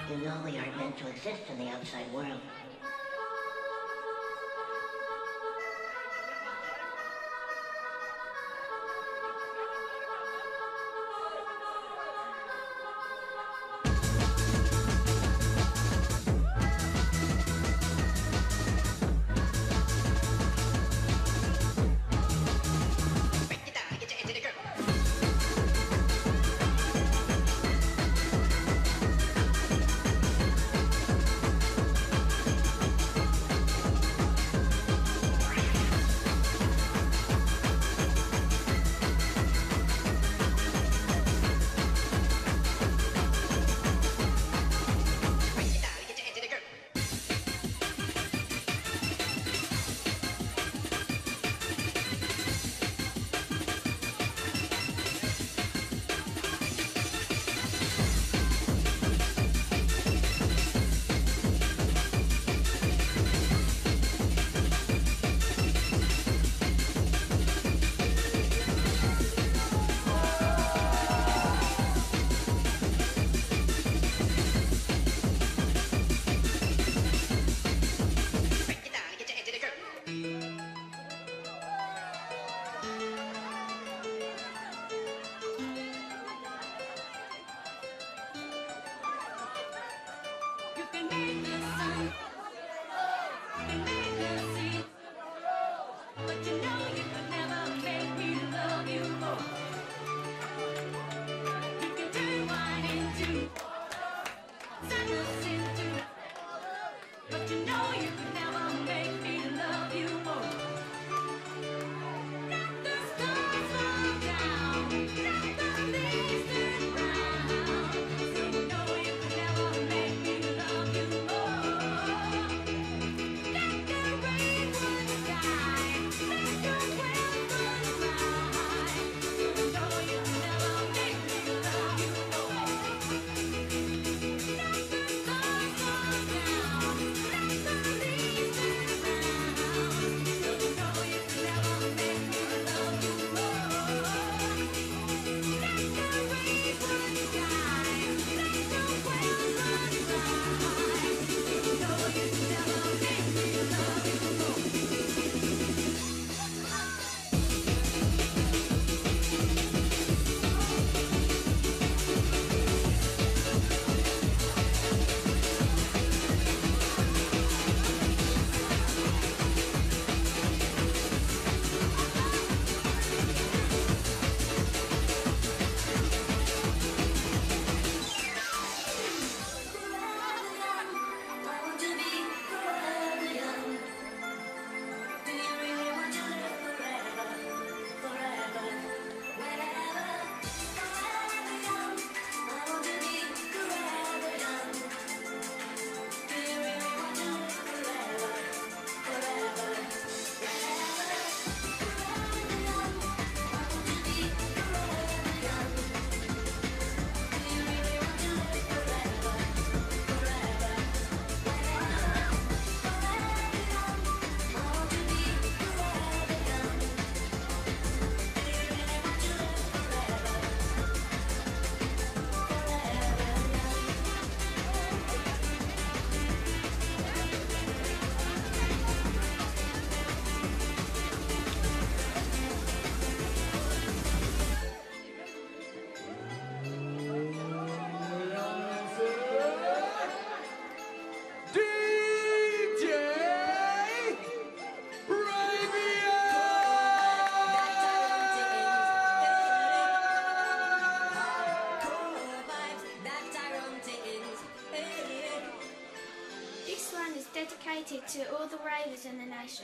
Speaker 9: You know we aren't meant to exist in the outside world.
Speaker 10: is in een ijsje.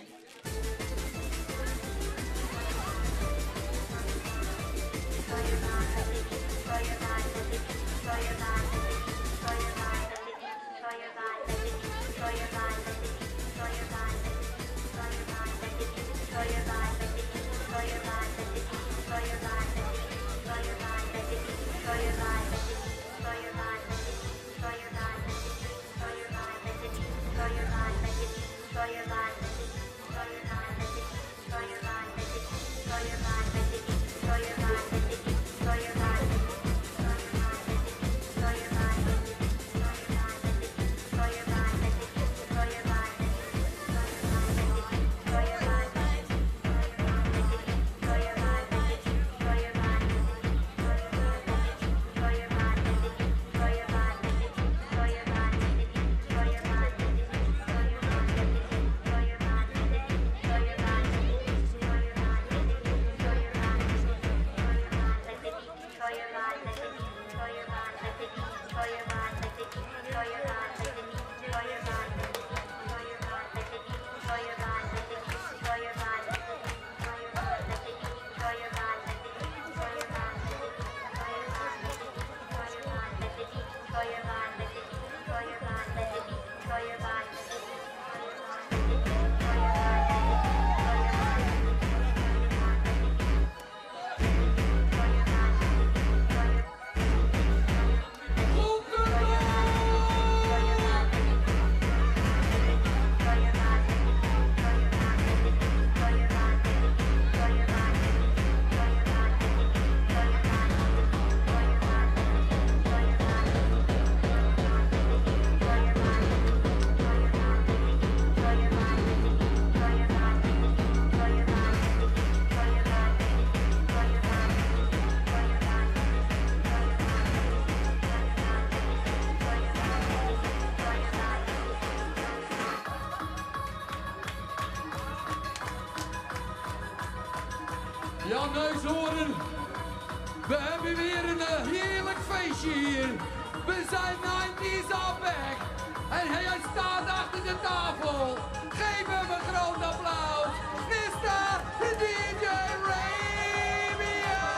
Speaker 2: Ja, neushoorn. We hebben weer een heerlijk feestje hier. We zijn 90's al back. En hij staat achter de tafel. Geef hem een groot applaus. Mr. DJ Rabia.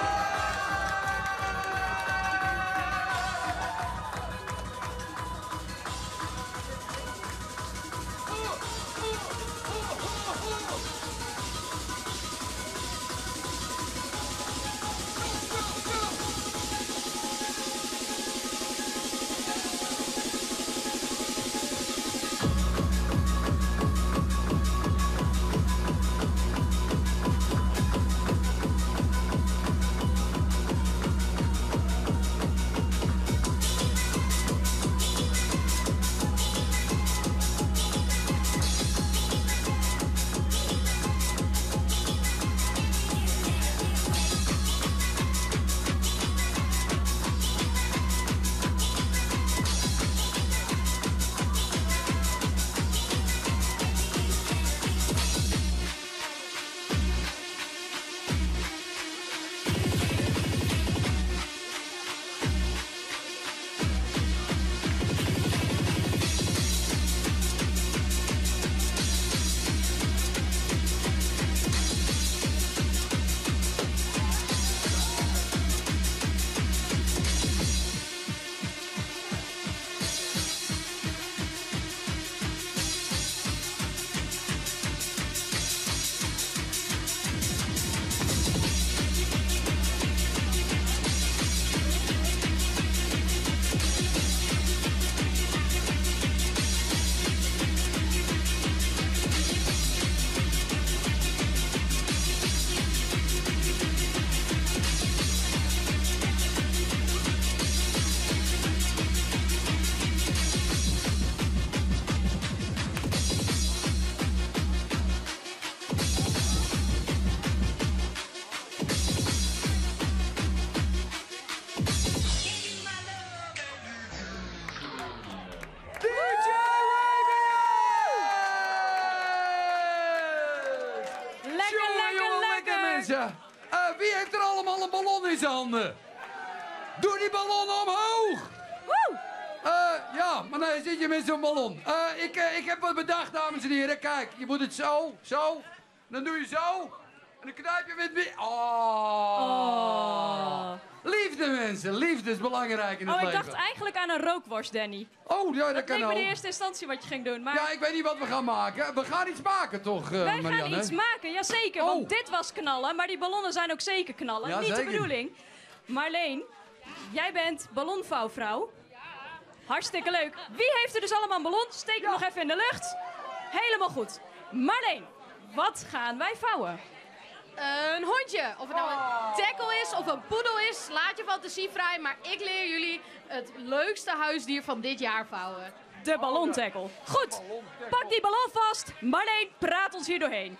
Speaker 2: Wie heeft er allemaal een ballon in zijn handen? Doe die ballon omhoog!
Speaker 1: Woe!
Speaker 2: Ja, maar nee, zit je met zo'n ballon. Ik heb wat bedacht, dames en heren. Kijk, je moet het zo. Dan doe je zo. En dan knijp je met... Oh. Liefde, mensen. Liefde is belangrijk in het leven.
Speaker 1: Ik dacht eigenlijk aan een rookworst, Danny.
Speaker 2: Oh, ja, dat kan
Speaker 1: leek
Speaker 2: ook.
Speaker 1: me de eerste instantie wat je ging doen. Maar...
Speaker 2: Ja, ik weet niet wat we gaan maken. We gaan iets maken, toch,
Speaker 1: Wij
Speaker 2: Marianne?
Speaker 1: gaan iets maken, jazeker. Want dit was knallen, maar die ballonnen zijn ook zeker knallen.
Speaker 2: Ja,
Speaker 1: niet
Speaker 2: zeker.
Speaker 1: de bedoeling. Marleen, jij bent ballonvouwvrouw. Hartstikke leuk. Wie heeft er dus allemaal een ballon? Steek hem nog even in de lucht. Helemaal goed. Marleen, wat gaan wij vouwen?
Speaker 10: Een hondje. Of het nou een tackle is of een poedel is, laat je fantasie vrij. Maar ik leer jullie het leukste huisdier van dit jaar vouwen.
Speaker 1: De ballontackle. Goed, pak die ballon vast. Marleen, praat ons hier doorheen.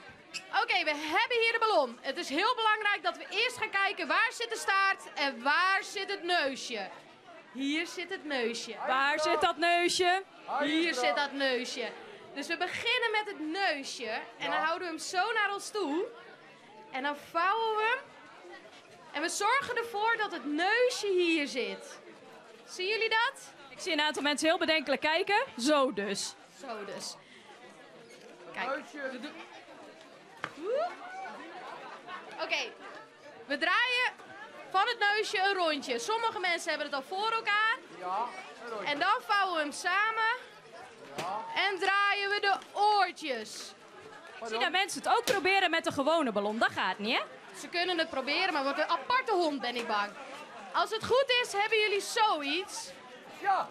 Speaker 10: Oké, we hebben hier de ballon. Het is heel belangrijk dat we eerst gaan kijken waar zit de staart en waar zit het neusje. Hier zit het neusje.
Speaker 1: Waar zit dat neusje?
Speaker 10: Hier zit dat neusje. Dus we beginnen met het neusje en dan houden we hem zo naar ons toe. En dan vouwen we hem. En we zorgen ervoor dat het neusje hier zit. Zien jullie dat?
Speaker 1: Ik zie een aantal mensen heel bedenkelijk kijken. Zo dus.
Speaker 10: Zo dus. Kijk. Oké. We draaien van het neusje een rondje. Sommige mensen hebben het al voor elkaar.
Speaker 2: Ja, een rondje.
Speaker 10: En dan vouwen we hem samen.
Speaker 2: Ja.
Speaker 10: En draaien we de oortjes.
Speaker 1: Ik zie dat mensen het ook proberen met een gewone ballon. Dat gaat niet, hè?
Speaker 10: Ze kunnen het proberen, maar wat een aparte hond ben ik bang. Als het goed is, hebben jullie zoiets.
Speaker 2: Ja.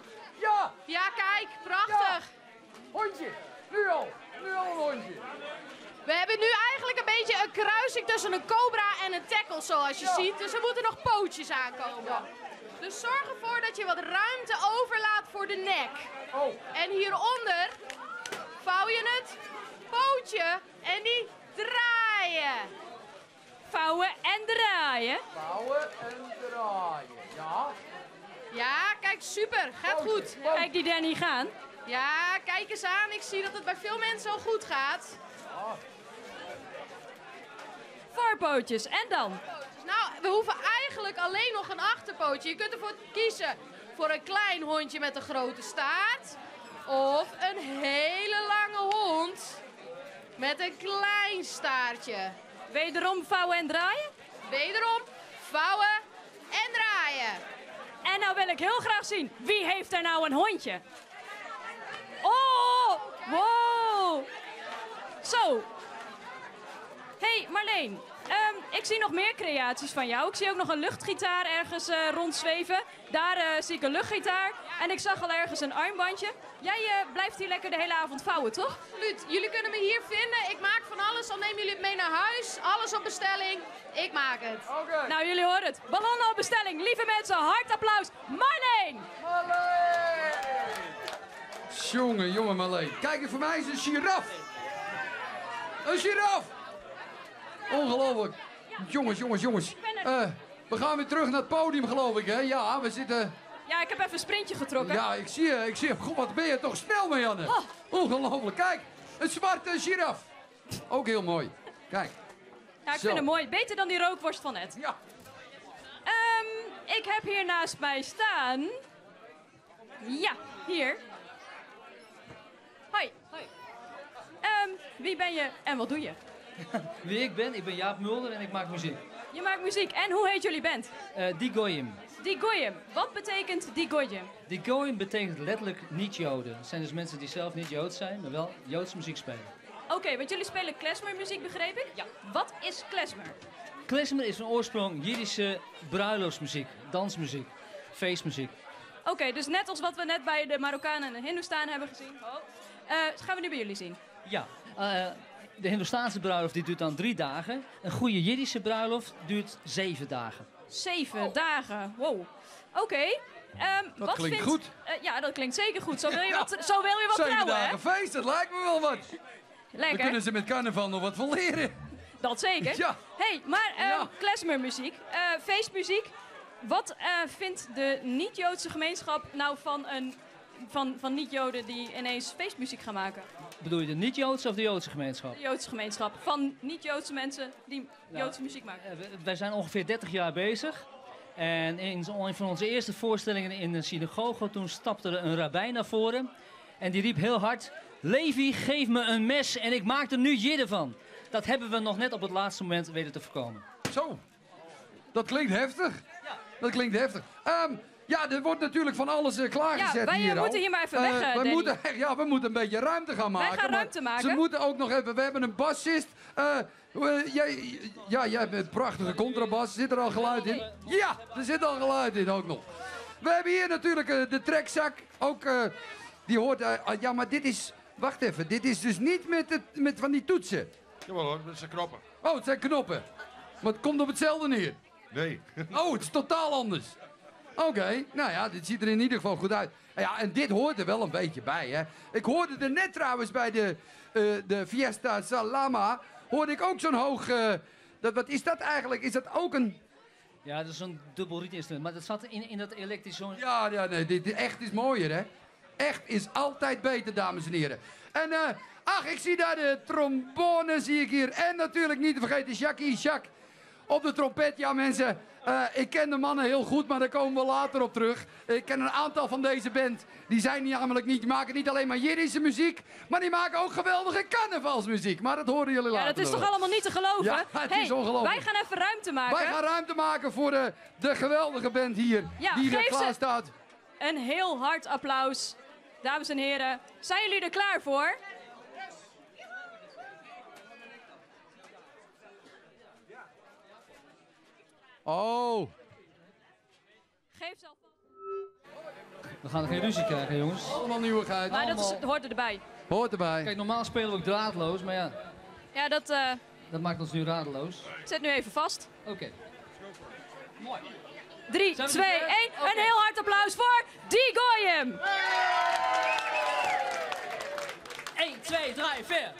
Speaker 10: Ja, kijk, prachtig.
Speaker 2: Hondje, nu al een hondje.
Speaker 10: We hebben nu eigenlijk een beetje een kruising tussen een cobra en een tackle, zoals je ziet. Dus er moeten nog pootjes aankomen. Dus zorg ervoor dat je wat ruimte overlaat voor de nek.
Speaker 2: Oh.
Speaker 10: En hieronder vouw je het pootje en die draaien.
Speaker 1: Vouwen en draaien.
Speaker 2: Vouwen en draaien, ja.
Speaker 10: Ja, kijk, super. Gaat goed.
Speaker 1: Kijk die Danny gaan.
Speaker 10: Ja, kijk eens aan. Ik zie dat het bij veel mensen al goed gaat.
Speaker 1: Voorpootjes. En dan?
Speaker 10: Nou, we hoeven eigenlijk alleen nog een achterpootje. Je kunt ervoor kiezen voor een klein hondje met een grote staart. Of een hele lange hond met een klein staartje.
Speaker 1: Wederom vouwen en draaien?
Speaker 10: Wederom vouwen en draaien.
Speaker 1: En nou wil ik heel graag zien, wie heeft er nou een hondje? Oh, wow. Zo. Hey Marleen, ik zie nog meer creaties van jou. Ik zie ook nog een luchtgitaar ergens rondzweven. Daar zie ik een luchtgitaar. En ik zag al ergens een armbandje. Jij blijft hier lekker de hele avond vouwen, toch?
Speaker 10: Absoluut. Jullie kunnen me hier vinden. Ik maak van alles. Dan nemen jullie het mee naar huis. Alles op bestelling. Ik maak het.
Speaker 2: Oké.
Speaker 1: Nou, jullie horen het. Ballonnen op bestelling. Lieve mensen, hard applaus. Marleen!
Speaker 2: Jongen, Marleen. Kijk, voor mij is een giraf. Een giraf. Ongelooflijk. Jongens. We gaan weer terug naar het podium, geloof ik, hè? Ja, we zitten...
Speaker 1: Ja, ik heb even een sprintje getrokken.
Speaker 2: Ja, ik zie je. God, wat ben je toch snel, Marianne.
Speaker 1: Oh.
Speaker 2: Ongelooflijk. Kijk, een zwarte giraf. Ook heel mooi. Kijk.
Speaker 1: Ja, ik
Speaker 2: Zo.
Speaker 1: vind hem mooi. Beter dan die rookworst van net.
Speaker 2: Ja.
Speaker 1: Ik heb hier naast mij staan... Ja, hier. Hoi. Wie ben je en wat doe je?
Speaker 11: Wie ik ben Jaap Mulder en ik maak muziek.
Speaker 1: Je maakt muziek. En hoe heet jullie band?
Speaker 11: Die Goyim.
Speaker 1: Die Goyim. Wat betekent die Goyim?
Speaker 11: Die Goyim betekent letterlijk niet-Joden. Het zijn dus mensen die zelf niet Joods zijn, maar wel Joodse muziek spelen.
Speaker 1: Oké, want jullie spelen klezmermuziek, begreep ik? Ja. Wat is klezmer?
Speaker 11: Klezmer is van oorsprong Jiddische bruiloftsmuziek, dansmuziek, feestmuziek.
Speaker 1: Oké, dus net als wat we net bij de Marokkanen en de Hindoestaan hebben gezien. Gaan we nu bij jullie zien.
Speaker 11: Ja, de Hindoestaanse bruiloft die duurt dan 3 dagen. Een goede Jiddische bruiloft duurt 7 dagen.
Speaker 1: 7 dagen, wow. Oké.
Speaker 2: Dat klinkt goed.
Speaker 1: Ja, dat klinkt zeker goed. Zo wil je wat, zo wil je wat
Speaker 2: 7
Speaker 1: trouwen, hè?
Speaker 2: dagen feest, dat lijkt me wel wat.
Speaker 1: Lekker.
Speaker 2: Dan kunnen ze met carnaval nog wat van leren.
Speaker 1: Dat zeker.
Speaker 2: Ja.
Speaker 1: Hey, maar klezmermuziek, feestmuziek. Wat vindt de niet-Joodse gemeenschap nou van niet-Joden die ineens feestmuziek gaan maken?
Speaker 11: Bedoel je de niet-Joodse of de Joodse gemeenschap?
Speaker 1: De Joodse gemeenschap. Van niet-Joodse mensen die Joodse muziek maken.
Speaker 11: Wij zijn ongeveer 30 jaar bezig. En in een van onze eerste voorstellingen in de synagoge, toen stapte er een rabbijn naar voren. En die riep heel hard, Levi, geef me een mes en ik maak er nu jidden van. Dat hebben we nog net op het laatste moment weten te voorkomen.
Speaker 2: Zo, dat klinkt heftig. Ja. Dat klinkt heftig. Ja, er wordt natuurlijk van alles klaargezet
Speaker 1: ja, wij
Speaker 2: hier
Speaker 1: moeten hier maar even weg,
Speaker 2: we moeten een beetje ruimte gaan maken.
Speaker 1: Wij gaan ruimte maken.
Speaker 2: Ze moeten ook nog even... We hebben een bassist. Jij hebt een prachtige contrabas. Zit er al geluid in? Ja, er zit al geluid in ook nog. We hebben hier natuurlijk de trekzak. Ook, die hoort... ja, maar dit is... Wacht even. Dit is dus niet met van die toetsen.
Speaker 12: Jawel hoor, dat zijn knoppen.
Speaker 2: Oh, het zijn knoppen. Maar het komt op hetzelfde neer.
Speaker 12: Nee.
Speaker 2: Oh, het is totaal anders. Oké, nou ja, dit ziet er in ieder geval goed uit. Ja, en dit hoort er wel een beetje bij, hè. Ik hoorde er net trouwens bij de Fiesta Salama, hoorde ik ook zo'n hoog... wat is dat eigenlijk? Is dat ook een...
Speaker 11: Ja, dat is een dubbelrietinstrument, maar dat zat in dat elektrische...
Speaker 2: Ja, nee, dit echt is mooier, hè. Echt is altijd beter, dames en heren. En, ik zie daar de trombone, zie ik hier. En natuurlijk niet te vergeten, Jacques op de trompet. Ja, mensen... ik ken de mannen heel goed, maar daar komen we later op terug. Ik ken een aantal van deze band. Die zijn namelijk niet, die maken niet alleen maar Jiddische muziek, maar die maken ook geweldige carnavalsmuziek. Maar dat horen jullie later.
Speaker 1: Ja, dat is toch allemaal niet te geloven?
Speaker 2: Ja, het is ongelooflijk.
Speaker 1: Wij gaan even ruimte maken.
Speaker 2: Wij gaan ruimte maken voor de geweldige band hier, die er klaar staat.
Speaker 1: Een heel hard applaus, dames en heren. Zijn jullie er klaar voor?
Speaker 2: Oh.
Speaker 1: Geef zelf.
Speaker 11: We gaan geen ruzie krijgen, jongens.
Speaker 2: Allemaal nieuwigheid.
Speaker 1: Maar dat hoort erbij.
Speaker 2: Hoort erbij.
Speaker 11: Kijk, normaal spelen we ook draadloos, maar ja.
Speaker 1: Ja,
Speaker 11: dat maakt ons nu radeloos.
Speaker 1: Ik zet nu even vast.
Speaker 11: Oké. Mooi.
Speaker 1: 3, 2, 1. Een heel hard applaus voor Die Goyim.
Speaker 11: 1, 2, 3, 4.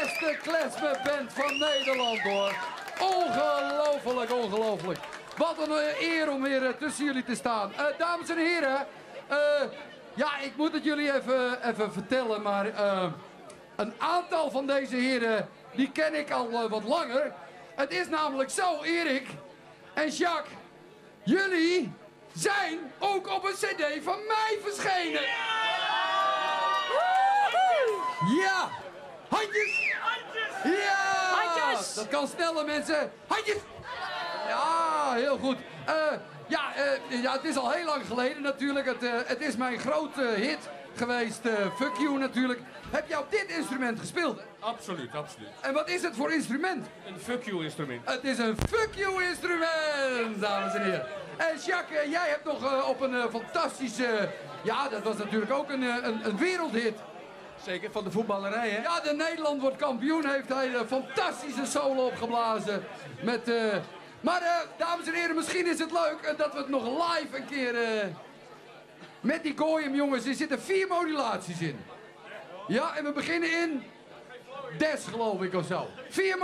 Speaker 2: beste klezmerband van Nederland, hoor. Ongelooflijk, ongelooflijk. Wat een eer om weer tussen jullie te staan. Dames en heren, ja, ik moet het jullie even vertellen, maar een aantal van deze heren, die ken ik al wat langer. Het is namelijk zo, Erik en Jacques, jullie zijn ook op een cd van mij verschenen. Ja! Handjes! Ja! Handjes! Dat kan sneller, mensen. Handjes! Ja, heel goed. Ja, het is al heel lang geleden natuurlijk. Het is mijn grote hit geweest. Fuck You natuurlijk. Heb jij op dit instrument gespeeld?
Speaker 12: Absoluut, absoluut.
Speaker 2: En wat is het voor instrument?
Speaker 12: Een Fuck You instrument.
Speaker 2: Het is een Fuck You instrument, dames en heren. En Jacques, jij hebt nog op een fantastische... Ja, dat was natuurlijk ook een wereldhit.
Speaker 12: Zeker, van de voetballerij, hè?
Speaker 2: Ja, de Nederland wordt kampioen, heeft hij een fantastische solo opgeblazen. Met, maar dames en heren, misschien is het leuk dat we het nog live een keer... met die Goyim, jongens, er zitten 4 modulaties in. Ja, en we beginnen in... Des, geloof ik, of zo. 4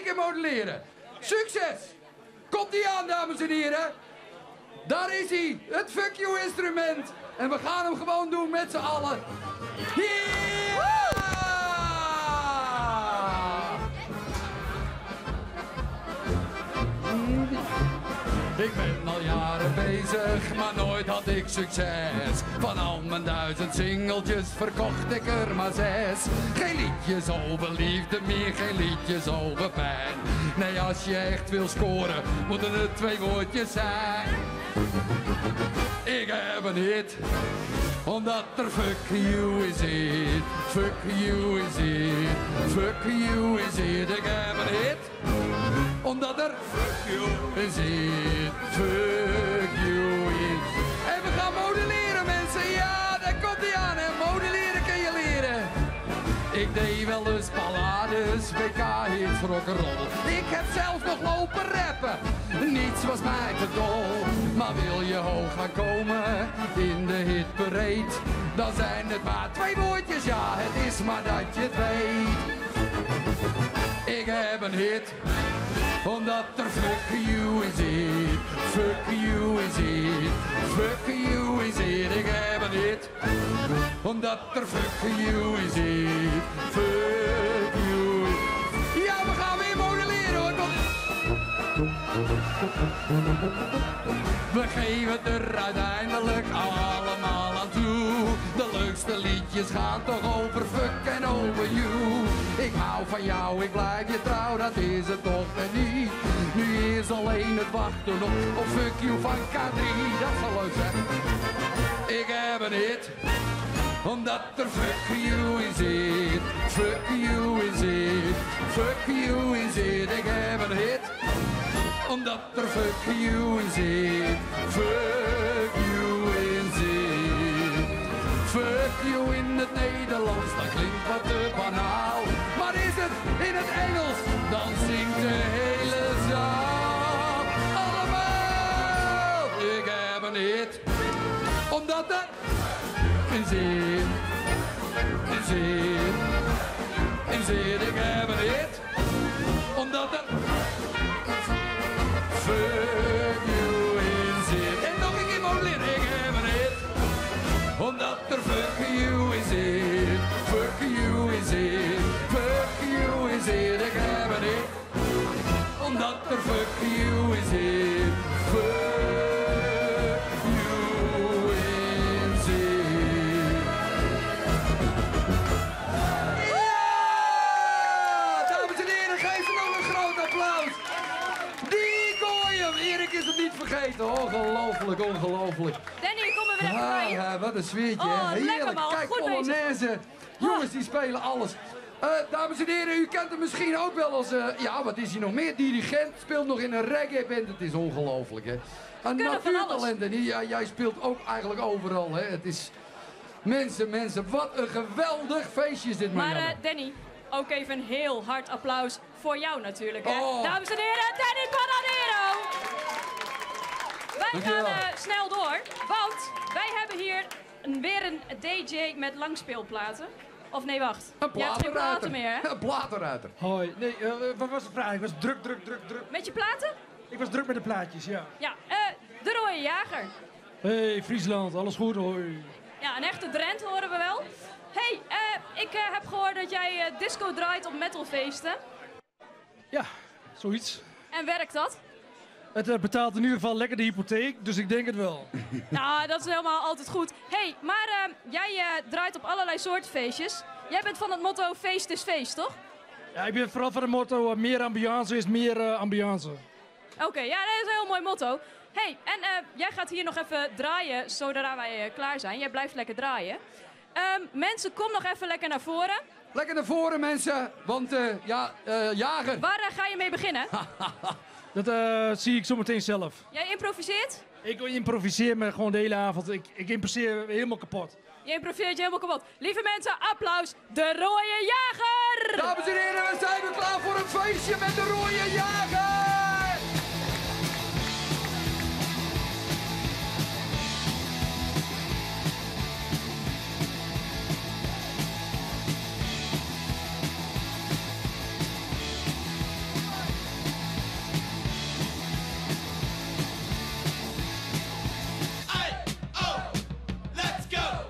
Speaker 2: keer moduleren. Succes! Komt die aan, dames en heren. Daar is hij, het Fuck You instrument. En we gaan hem gewoon doen met z'n allen. Ik ben al jaren bezig, maar nooit had ik succes. Van al mijn 1000 singeltjes verkocht ik er maar 6. Geen liedjes over liefde meer, geen liedjes over pijn. Nee, als je echt wil scoren, moeten het 2 woordjes zijn. Ik heb een hit, omdat er fuck you is it. Fuck you is it. Fuck you is it. Ik heb een hit, omdat er fuck you is it. Fuck you is. En we gaan modelleren, mensen. Ja, daar komt hij aan. En modelleren kun je leren. Ik deed wel eens ballades, WK-hits, rock'n'roll. Ik heb zelfs nog lopen rappen. Niets was mij te dol. Maar wil je hoog gaan komen in de hitparade, dan zijn het maar 2 woordjes. Ja, het is maar dat je het weet. Ik heb een hit, omdat er fuck you is it. Fuck you is it. Fuck you is it. Ik heb een hit, omdat er fuck you is it. Fuck you. Ja, we gaan weer modelleren, hoor. We geven het er uiteindelijk allemaal aan toe. De leukste liedjes gaan toch over fuck en over you. Ik hou van jou, ik blijf je trouw, dat is het toch niet. Nu is alleen het wachten op fuck you van K3. Dat zal leuk zijn. Ik heb een hit, omdat er fuck you is it. Fuck you is it. Fuck you is it. Ik heb een hit, omdat er fuck you is it. Fuck you is it. Fuck you in het Nederlands, dat klinkt wat te banaal. Maar is het in het Engels, dan zingt de hele zaal. Allemaal! Ik heb een hit, omdat er is it. Is it. Is it. Ik heb een hit, omdat er fuck you is it. En nog een keer modelleren. Ik heb een hit, omdat er fuck you is it. Fuck you is it. Fuck you is it. Ik heb een hit, omdat er fuck you is it. Fuck you is it. Ja! Dames en heren, geef ze nog een groot applaus. Die Goyim. Erik is het niet vergeten. Ongelooflijk, ongelooflijk.
Speaker 1: Danny, kom er weer even bij.
Speaker 2: Wat een sfeertje.
Speaker 1: Oh,
Speaker 2: Heerlijk.
Speaker 1: lekker, man.
Speaker 2: Kijk,
Speaker 1: Goed
Speaker 2: Polonaise. Jongens, die spelen alles. Dames en heren, u kent hem misschien ook wel als... ja, wat is hij nog meer? Dirigent. Speelt nog in een reggae-band. Het is ongelooflijk, hè. Een natuurtalent. En jij speelt ook eigenlijk overal, hè. Het is... Mensen, wat een geweldig feestje is dit,
Speaker 1: Maar Danny, ook even een heel hard applaus voor jou natuurlijk, hè. Dames en heren, Danny Panadero! Wij gaan snel door, want wij hebben hier weer een DJ met langspeelplaten. Of nee, wacht.
Speaker 2: Een
Speaker 1: Je hebt geen platen
Speaker 2: platenruiter.
Speaker 1: meer, hè?
Speaker 2: Een platenruiter.
Speaker 13: Hoi, nee, wat was de vraag? Ik was druk.
Speaker 1: Met je platen?
Speaker 13: Ik was druk met de plaatjes, ja.
Speaker 1: Ja, de Rode Jager.
Speaker 13: Hey, Friesland, alles goed, hoi.
Speaker 1: Ja, een echte Drent horen we wel. Hey, ik heb gehoord dat jij disco draait op metalfeesten.
Speaker 13: Ja, zoiets.
Speaker 1: En werkt dat?
Speaker 13: Het betaalt in ieder geval lekker de hypotheek, dus ik denk het wel.
Speaker 1: Nou, dat is helemaal altijd goed. Hey, maar jij draait op allerlei soorten feestjes. Jij bent van het motto feest is feest, toch?
Speaker 13: Ja, ik ben vooral van het motto meer ambiance is meer ambiance.
Speaker 1: Oké, ja, dat is een heel mooi motto. Hey, en jij gaat hier nog even draaien zodra wij klaar zijn. Jij blijft lekker draaien. Mensen, kom nog even lekker naar voren.
Speaker 2: Lekker naar voren, mensen. Want, Jager.
Speaker 1: Waar ga je mee beginnen?
Speaker 13: Dat zie ik zo meteen zelf.
Speaker 1: Jij improviseert?
Speaker 13: Ik improviseer me gewoon de hele avond. Ik improviseer helemaal kapot.
Speaker 1: Je improviseert je helemaal kapot. Lieve mensen, applaus. De Rode Jager!
Speaker 2: Dames en heren, we zijn weer klaar voor een feestje met de Rode Jager!
Speaker 14: Let's go!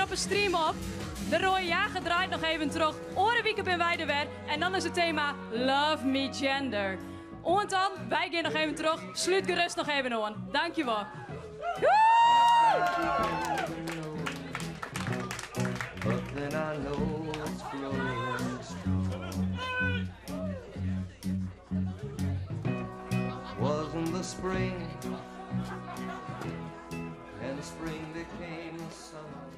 Speaker 1: weer op een stream op. De Rode Jager draait nog even terug. Orenwieken ben wij er weer. En dan is het thema Love Me Gender. En dan, wij gaan nog even terug. Sluit gerust nog even aan. Dankjewel.
Speaker 14: But then I know it's growing strong. Wasn't the spring, and the spring became the summer.